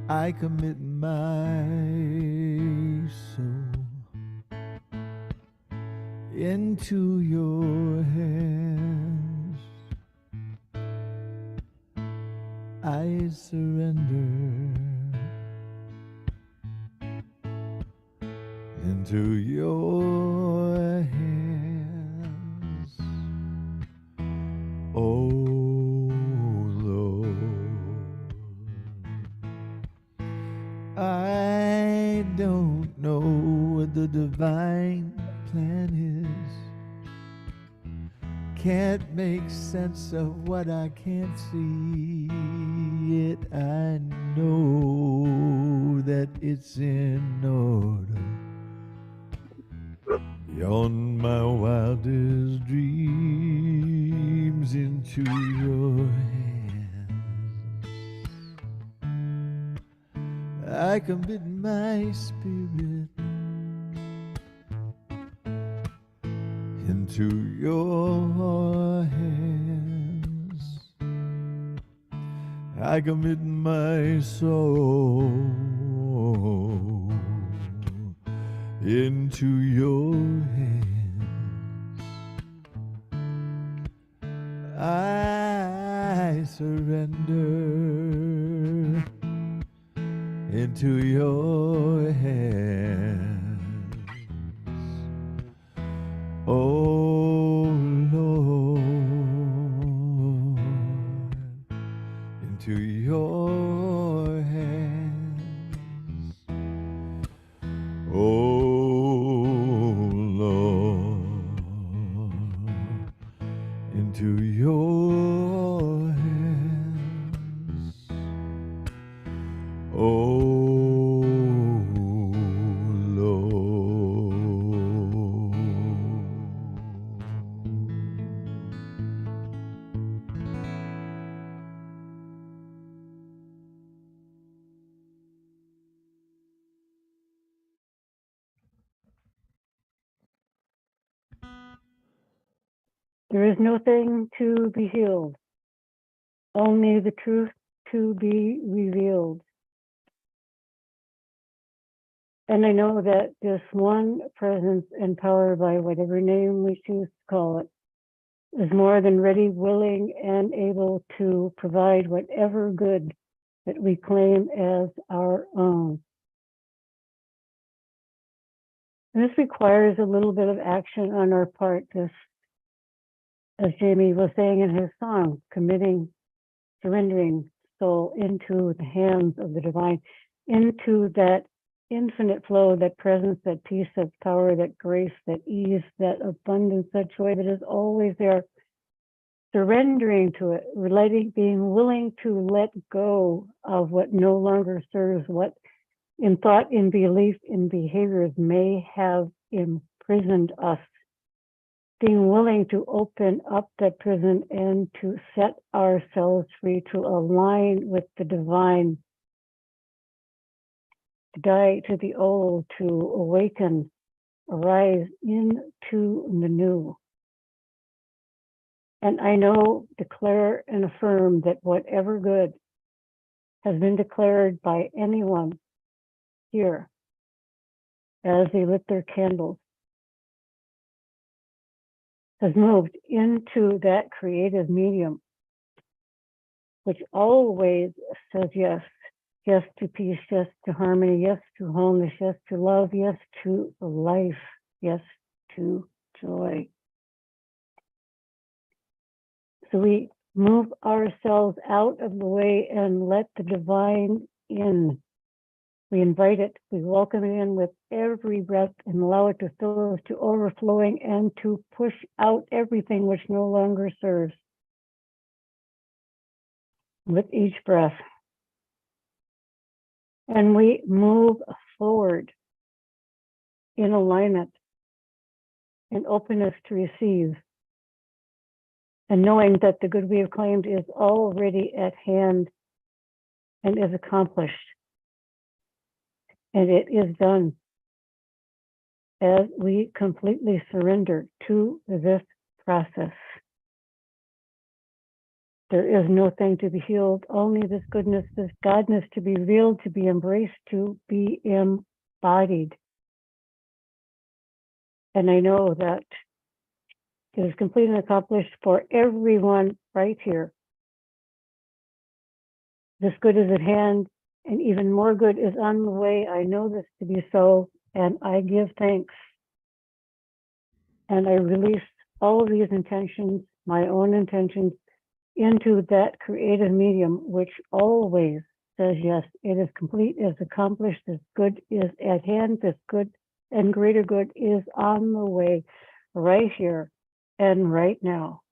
I commit my soul into your hands. I surrender into your hands. Oh Lord, I don't know what the divine plan is. Can't make sense of what I can't see. Yet I know that it's in order. Beyond my wildest dreams, into your hands I commit my spirit. Into your hands I commit my soul. Into your hands I surrender. Into your hands, oh Lord, into your hands, oh Lord, into your hands, oh There is no thing to be healed, only the truth to be revealed. And I know that this one presence and power, by whatever name we choose to call it, is more than ready, willing, and able to provide whatever good that we claim as our own. And this requires a little bit of action on our part, this, as Jamie was saying in his song, committing, surrendering soul into the hands of the divine, into that infinite flow, that presence, that peace, that power, that grace, that ease, that abundance, that joy that is always there, surrendering to it, being willing to let go of what no longer serves, what in thought, in belief, in behaviors may have imprisoned us. Being willing to open up that prison and to set ourselves free, to align with the divine, to die to the old, to awaken, arise into the new. And I know, declare and affirm that whatever good has been declared by anyone here as they lit their candles has moved into that creative medium, which always says yes. Yes to peace, yes to harmony, yes to wholeness, yes to love, yes to life, yes to joy. So we move ourselves out of the way and let the divine in. We invite it, we welcome it in with every breath and allow it to fill us to overflowing and to push out everything which no longer serves with each breath. And we move forward in alignment and openness to receive and knowing that the good we have claimed is already at hand and is accomplished. And it is done as we completely surrender to this process. There is no thing to be healed, only this goodness, this godness to be revealed, to be embraced, to be embodied. And I know that it is complete and accomplished for everyone right here. This good is at hand, and even more good is on the way. I know this to be so, and I give thanks. And I release all of these intentions, my own intentions, into that creative medium, which always says yes. It is complete, it is accomplished, this good is at hand, this good and greater good is on the way, right here and right now.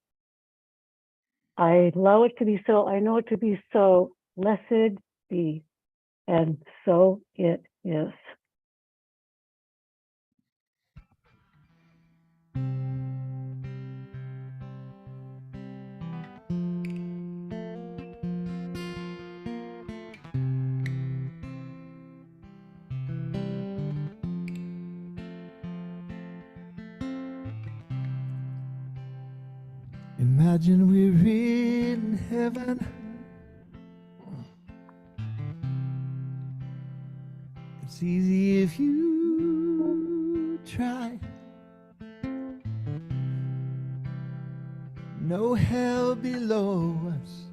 I allow it to be so, I know it to be so, blessed be, and so it is. Imagine we're in heaven. It's easy if you try. No hell below us.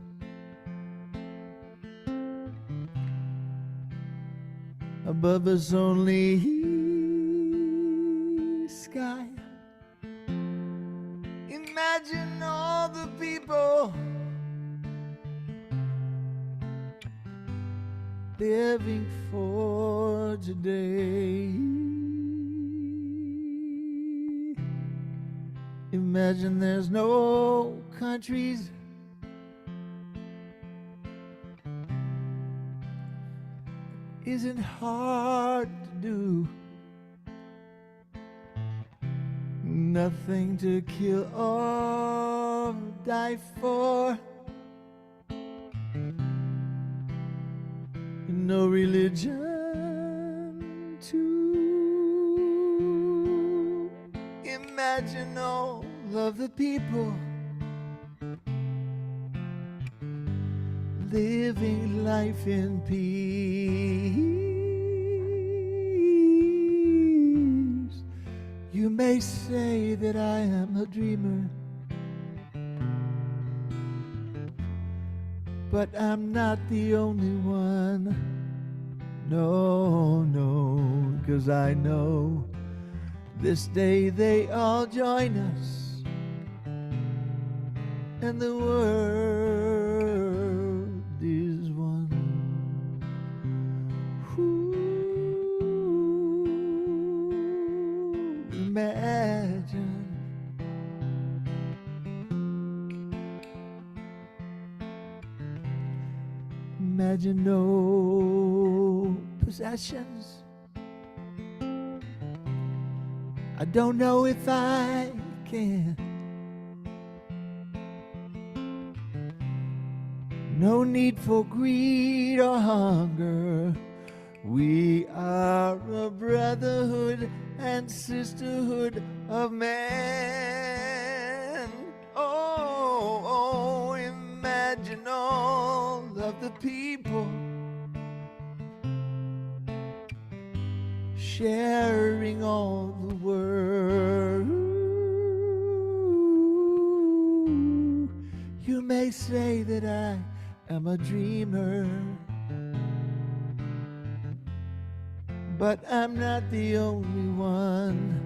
Above us only sky. Imagine all the people living for today. Imagine there's no countries. Isn't hard to do. Nothing to kill or die for. No religion to imagine all of the people living life in peace. You may say that I am a dreamer, but I'm not the only one. No, no, 'cause I know this day they all join us, and the world is one. Ooh, imagine. Imagine no possessions. I don't know if I can. No need for greed or hunger. We are a brotherhood and sisterhood of man. Oh, imagine all of the people sharing all the world. You may say that I am a dreamer, but I'm not the only one.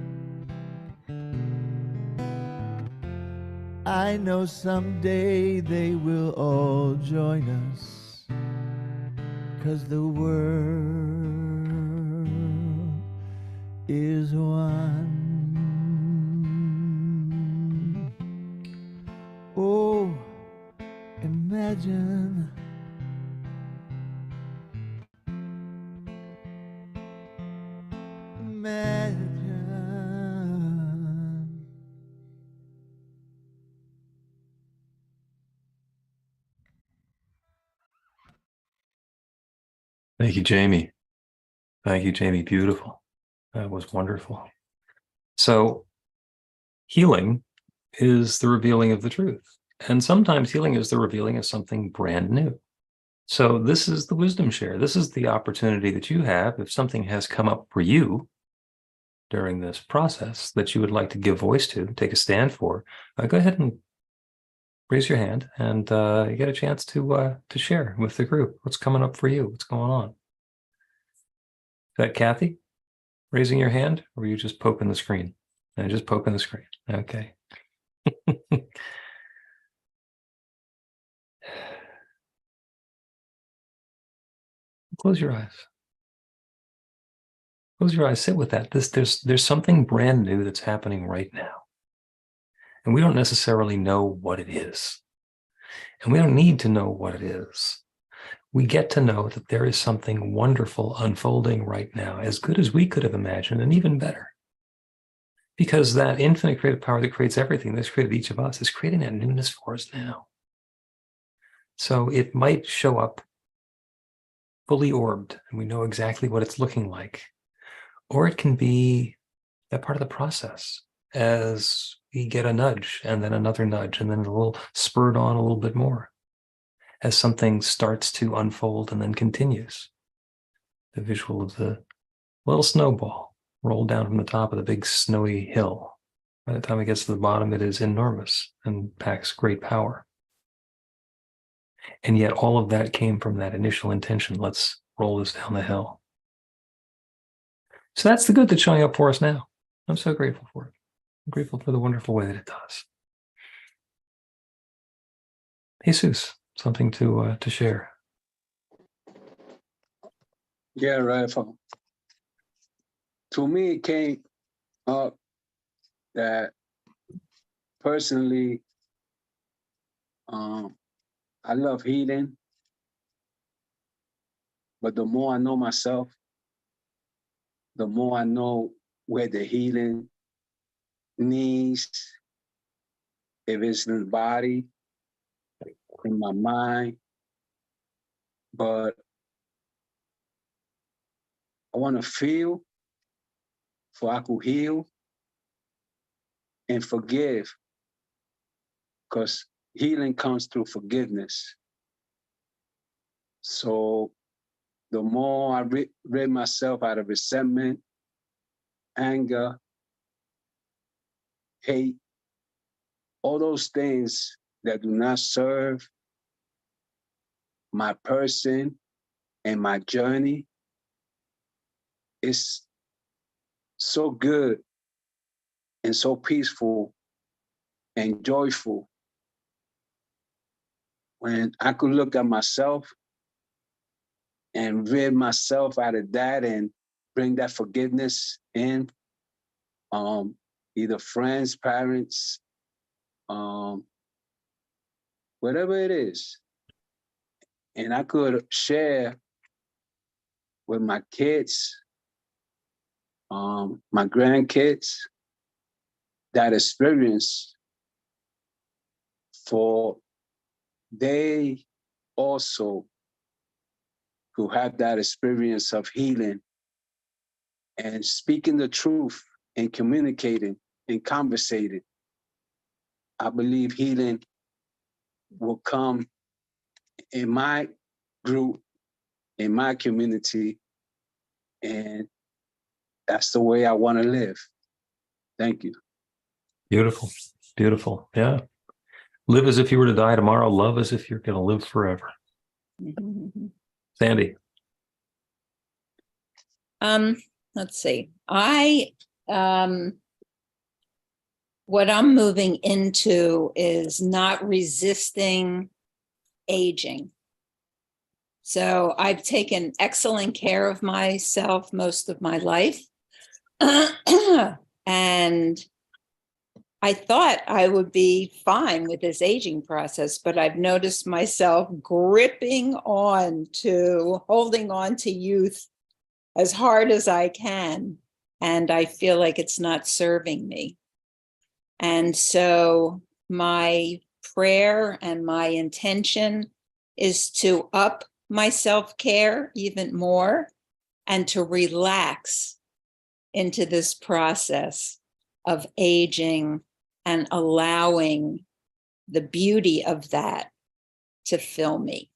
I know someday they will all join us, 'cause the world is one. Oh, imagine. Imagine. Thank you, Jamie. Thank you, Jamie. Beautiful. That was wonderful. So healing is the revealing of the truth. And sometimes healing is the revealing of something brand new. So this is the wisdom share. This is the opportunity that you have if something has come up for you during this process that you would like to give voice to, take a stand for. Go ahead and raise your hand, and you get a chance to share with the group what's coming up for you, what's going on. Is that Kathy raising your hand, or were you just poking the screen? Just poking the screen. Okay. Close your eyes. Close your eyes. Sit with that. There's something brand new that's happening right now, and we don't necessarily know what it is, and we don't need to know what it is. We get to know that there is something wonderful unfolding right now, as good as we could have imagined, and even better. Because that infinite creative power that creates everything, that's created each of us, is creating that newness for us now. So it might show up fully orbed, and we know exactly what it's looking like. Or it can be that part of the process as we get a nudge, and then another nudge, and then a little spurred on a little bit more, as something starts to unfold and then continues. The visual of the little snowball rolled down from the top of the big snowy hill. By the time it gets to the bottom, it is enormous and packs great power. And yet all of that came from that initial intention. Let's roll this down the hill. So that's the good that's showing up for us now. I'm so grateful for it. I'm grateful for the wonderful way that it does. Jesus, something to share. Yeah, Rafa. To me, it came up that personally, I love healing, but the more I know myself, the more I know where the healing needs, if it's in the body, in my mind, but I want to feel so I could heal and forgive, because healing comes through forgiveness. So the more I rid myself out of resentment, anger, hate, all those things that do not serve my person and my journey, it's so good and so peaceful and joyful when I could look at myself and rid myself out of that and bring that forgiveness in, either friends, parents, whatever it is. And I could share with my kids, my grandkids, that experience, for they also could have that experience of healing and speaking the truth and communicating and conversating. I believe healing will come in my group, in my community, and that's the way I want to live. Thank you. Beautiful. Beautiful. Yeah. Live as if you were to die tomorrow. Love as if you're going to live forever. Sandy. Let's see. What I'm moving into is not resisting aging. So I've taken excellent care of myself most of my life. And I thought I would be fine with this aging process, but I've noticed myself holding on to youth as hard as I can. And I feel like it's not serving me. And so my prayer and my intention is to up my self-care even more and to relax into this process of aging and allowing the beauty of that to fill me.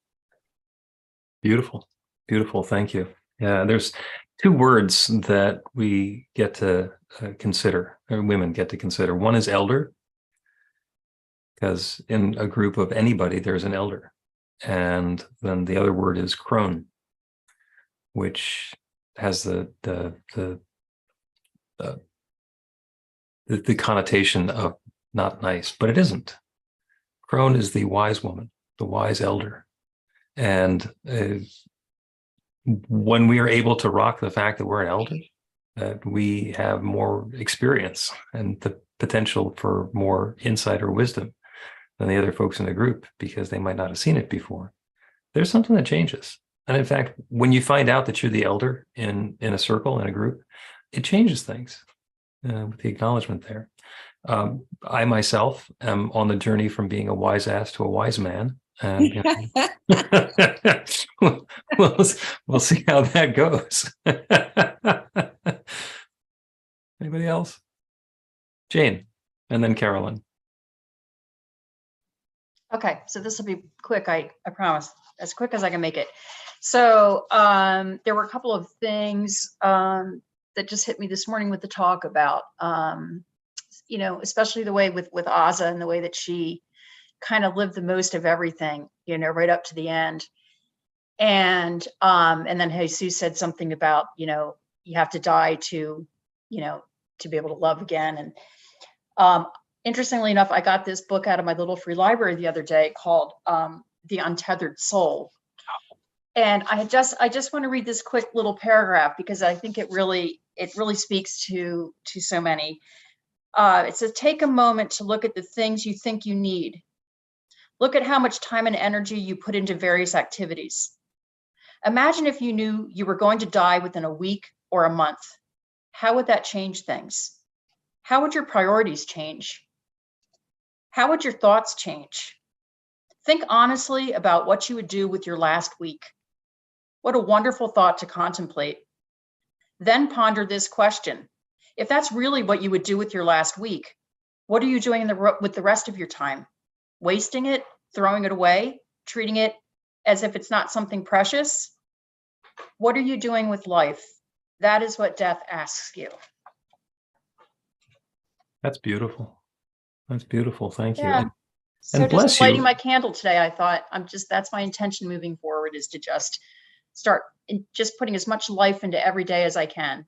Beautiful. Beautiful. Thank you. Yeah, there's two words that we get to consider, or women get to consider. One is elder, because in a group of anybody, there's an elder. And then the other word is crone, which has the connotation of not nice, but it isn't. Crone is the wise woman, the wise elder. And when we are able to rock the fact that we're an elder, that we have more experience and the potential for more insight or wisdom than the other folks in the group, because they might not have seen it before, there's something that changes. And in fact, when you find out that you're the elder in a circle, in a group, it changes things with the acknowledgement there. I myself am on the journey from being a wise ass to a wise man. And we'll see how that goes. Anybody else? Jane, and then Carolyn. Okay, so this will be quick, I promise, as quick as I can make it. So there were a couple of things that just hit me this morning with the talk about, you know, especially the way with Aza and the way that she kind of lived the most of everything, you know, right up to the end. And then Jesus said something about, you know, you have to die to, you know, to be able to love again. And interestingly enough, I got this book out of my little free library the other day called The Untethered Soul. And I just want to read this quick little paragraph because I think it really speaks to so many. It says, take a moment to look at the things you think you need. Look at how much time and energy you put into various activities. Imagine if you knew you were going to die within a week or a month. How would that change things? How would your priorities change? How would your thoughts change? Think honestly about what you would do with your last week. What a wonderful thought to contemplate. Then ponder this question. If that's really what you would do with your last week, what are you doing with the rest of your time? Wasting it, throwing it away, treating it as if it's not something precious? What are you doing with life? That is what death asks you. That's beautiful. That's beautiful. Thank you. Yeah. And bless just lighting you. my candle today, I thought that's my intention moving forward, is to just start just putting as much life into every day as I can.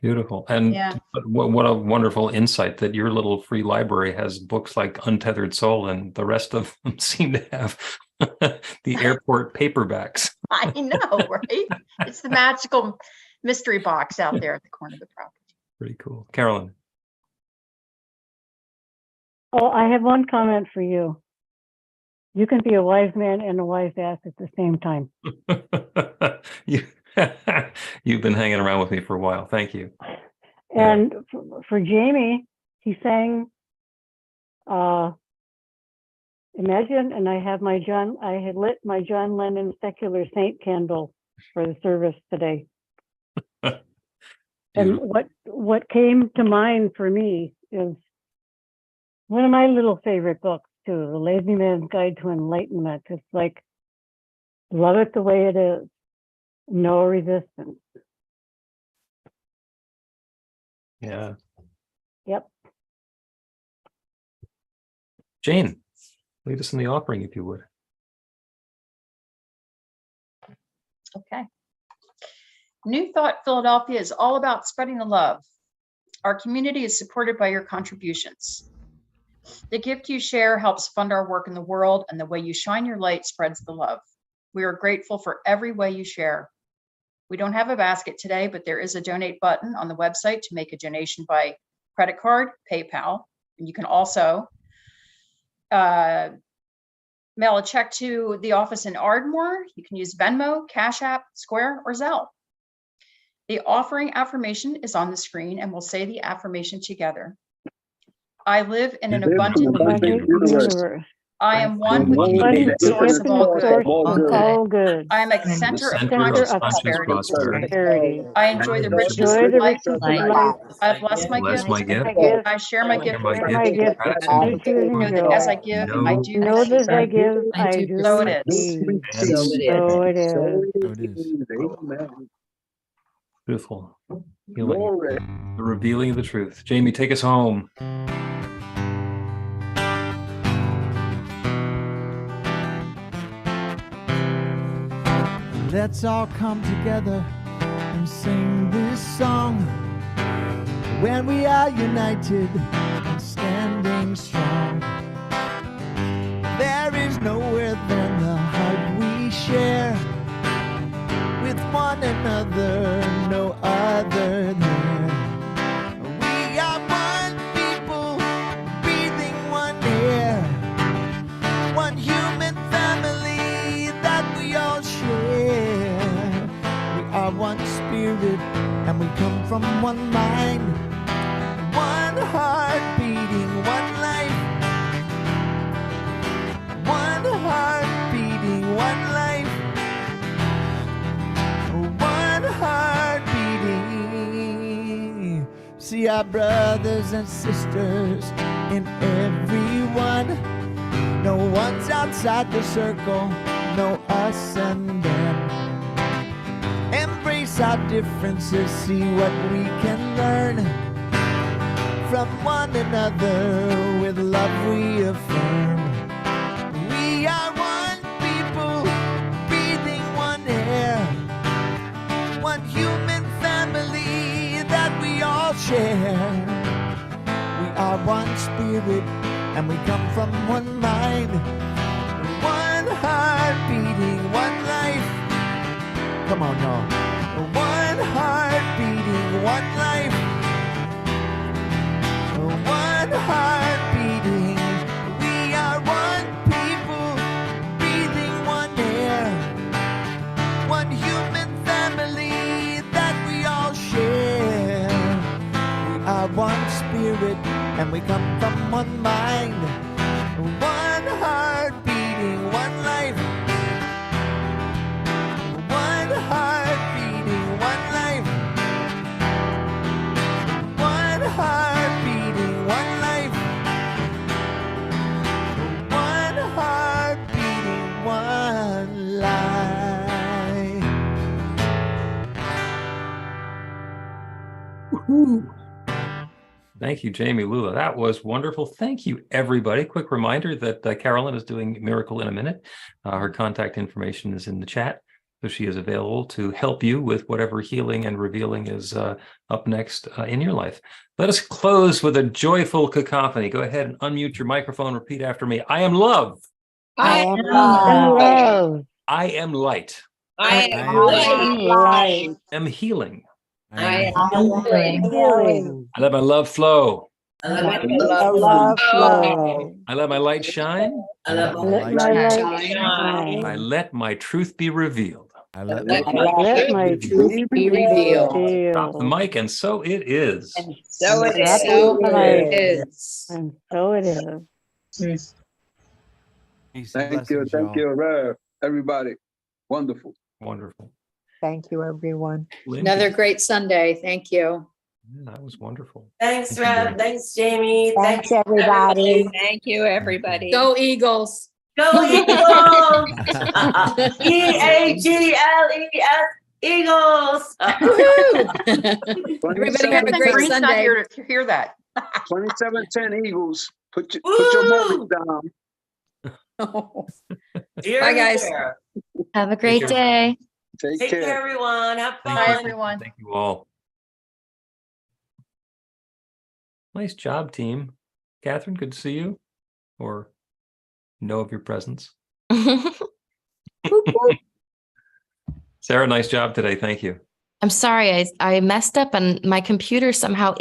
Beautiful. And yeah. What a wonderful insight that your little free library has books like Untethered Soul, and the rest of them seem to have the airport paperbacks. I know, right? It's the magical mystery box out there at the corner of the property. Pretty cool. Carolyn. Oh, I have one comment for you. You can be a wise man and a wise ass at the same time. You've been hanging around with me for a while. Thank you. And for Jamie, he sang, imagine, and I had lit my John Lennon secular saint candle for the service today. And what came to mind for me is one of my little favorite books too, The Lazy Man's Guide to Enlightenment. It's like, love it the way it is, no resistance. Yeah. Yep. Jane, lead us in the offering if you would. Okay. New Thought Philadelphia is all about spreading the love. Our community is supported by your contributions. The gift you share helps fund our work in the world, and the way you shine your light spreads the love. We are grateful for every way you share. We don't have a basket today, but there is a donate button on the website to make a donation by credit card, PayPal, and you can also mail a check to the office in Ardmore. You can use Venmo, Cash App, Square, or Zelle. The offering affirmation is on the screen, and we'll say the affirmation together. I live in an abundant universe. I am one with the One infinite source of all good. of all good. I am a the center of center Center of of conscious prosperity. prosperity. I enjoy the richness Enjoy of the life. richness of life. I bless my Bless gift. my gift. I give I share my gift with Share my my gift with gift gratitude. gratitude know and that as I joy. give, Know I do Know that as I receive. give, I do So it is. receive. And So it is. So it is. Amen. beautiful healing, Glory. the revealing of the truth. Jamie, take us home. Let's all come together and sing this song. When we are united and standing strong, there is nowhere than the heart we share with one another, no other there. We are one people, breathing one air, one human family that we all share. We are one spirit and we come from one mind, one heart beating, one life, one heart beating, one life, one heart beating. See our brothers and sisters in everyone. No one's outside the circle, no us and them. Embrace our differences, see what we can learn from one another. With love we affirm. We are one people, breathing one air, one human family that we all share. We are one spirit and we come from one mind, one heart beating, one life. Come on, y'all. One heart beating, one life. One heart beating. We are one people, breathing one air, one human family that we all share. We are one spirit and we come from one mind, one heart beating, one life. One heart beating, one life. One heart beating, one life. One heart beating, one life. Woo-hoo. Thank you, Jamie Lula. That was wonderful. Thank you, everybody. Quick reminder that Carolyn is doing Miracle in a Minute. Her contact information is in the chat, so she is available to help you with whatever healing and revealing is up next in your life. Let us close with a joyful cacophony. Go ahead and unmute your microphone. Repeat after me. I am love. I am love. I am light. I am am light. light. I am healing. I am Healing. I let my love flow. let my Love love flow. I let my light shine. I let my Let light my light shine. I shine. let my truth be revealed. I let Let my Let my truth be revealed. Drop the mic, and so it is. And so it Drop so the mic. is. And so it is. peace and Thank you. blessings, Thank y'all. you, everybody. Wonderful. Wonderful. Thank you, everyone. Lindsay, Another great Sunday. Thank you. yeah, that was wonderful. Thanks, Thank you, Rev. Thanks, Jamie. Thanks, you, everybody. Thank you, everybody. Go Eagles. Go Eagles! EAGLES Eagles! Woohoo! Everybody have a great Green's not Sunday. here to hear that. 27-10 Eagles. Put your money down. Bye, guys. Have a great day. Take Take care. care, everyone. Have fun. Bye, everyone. Thank you all. Nice job, team. Catherine, good to see you, or know of your presence. Sarah, nice job today. Thank you. I'm sorry, I messed up and my computer somehow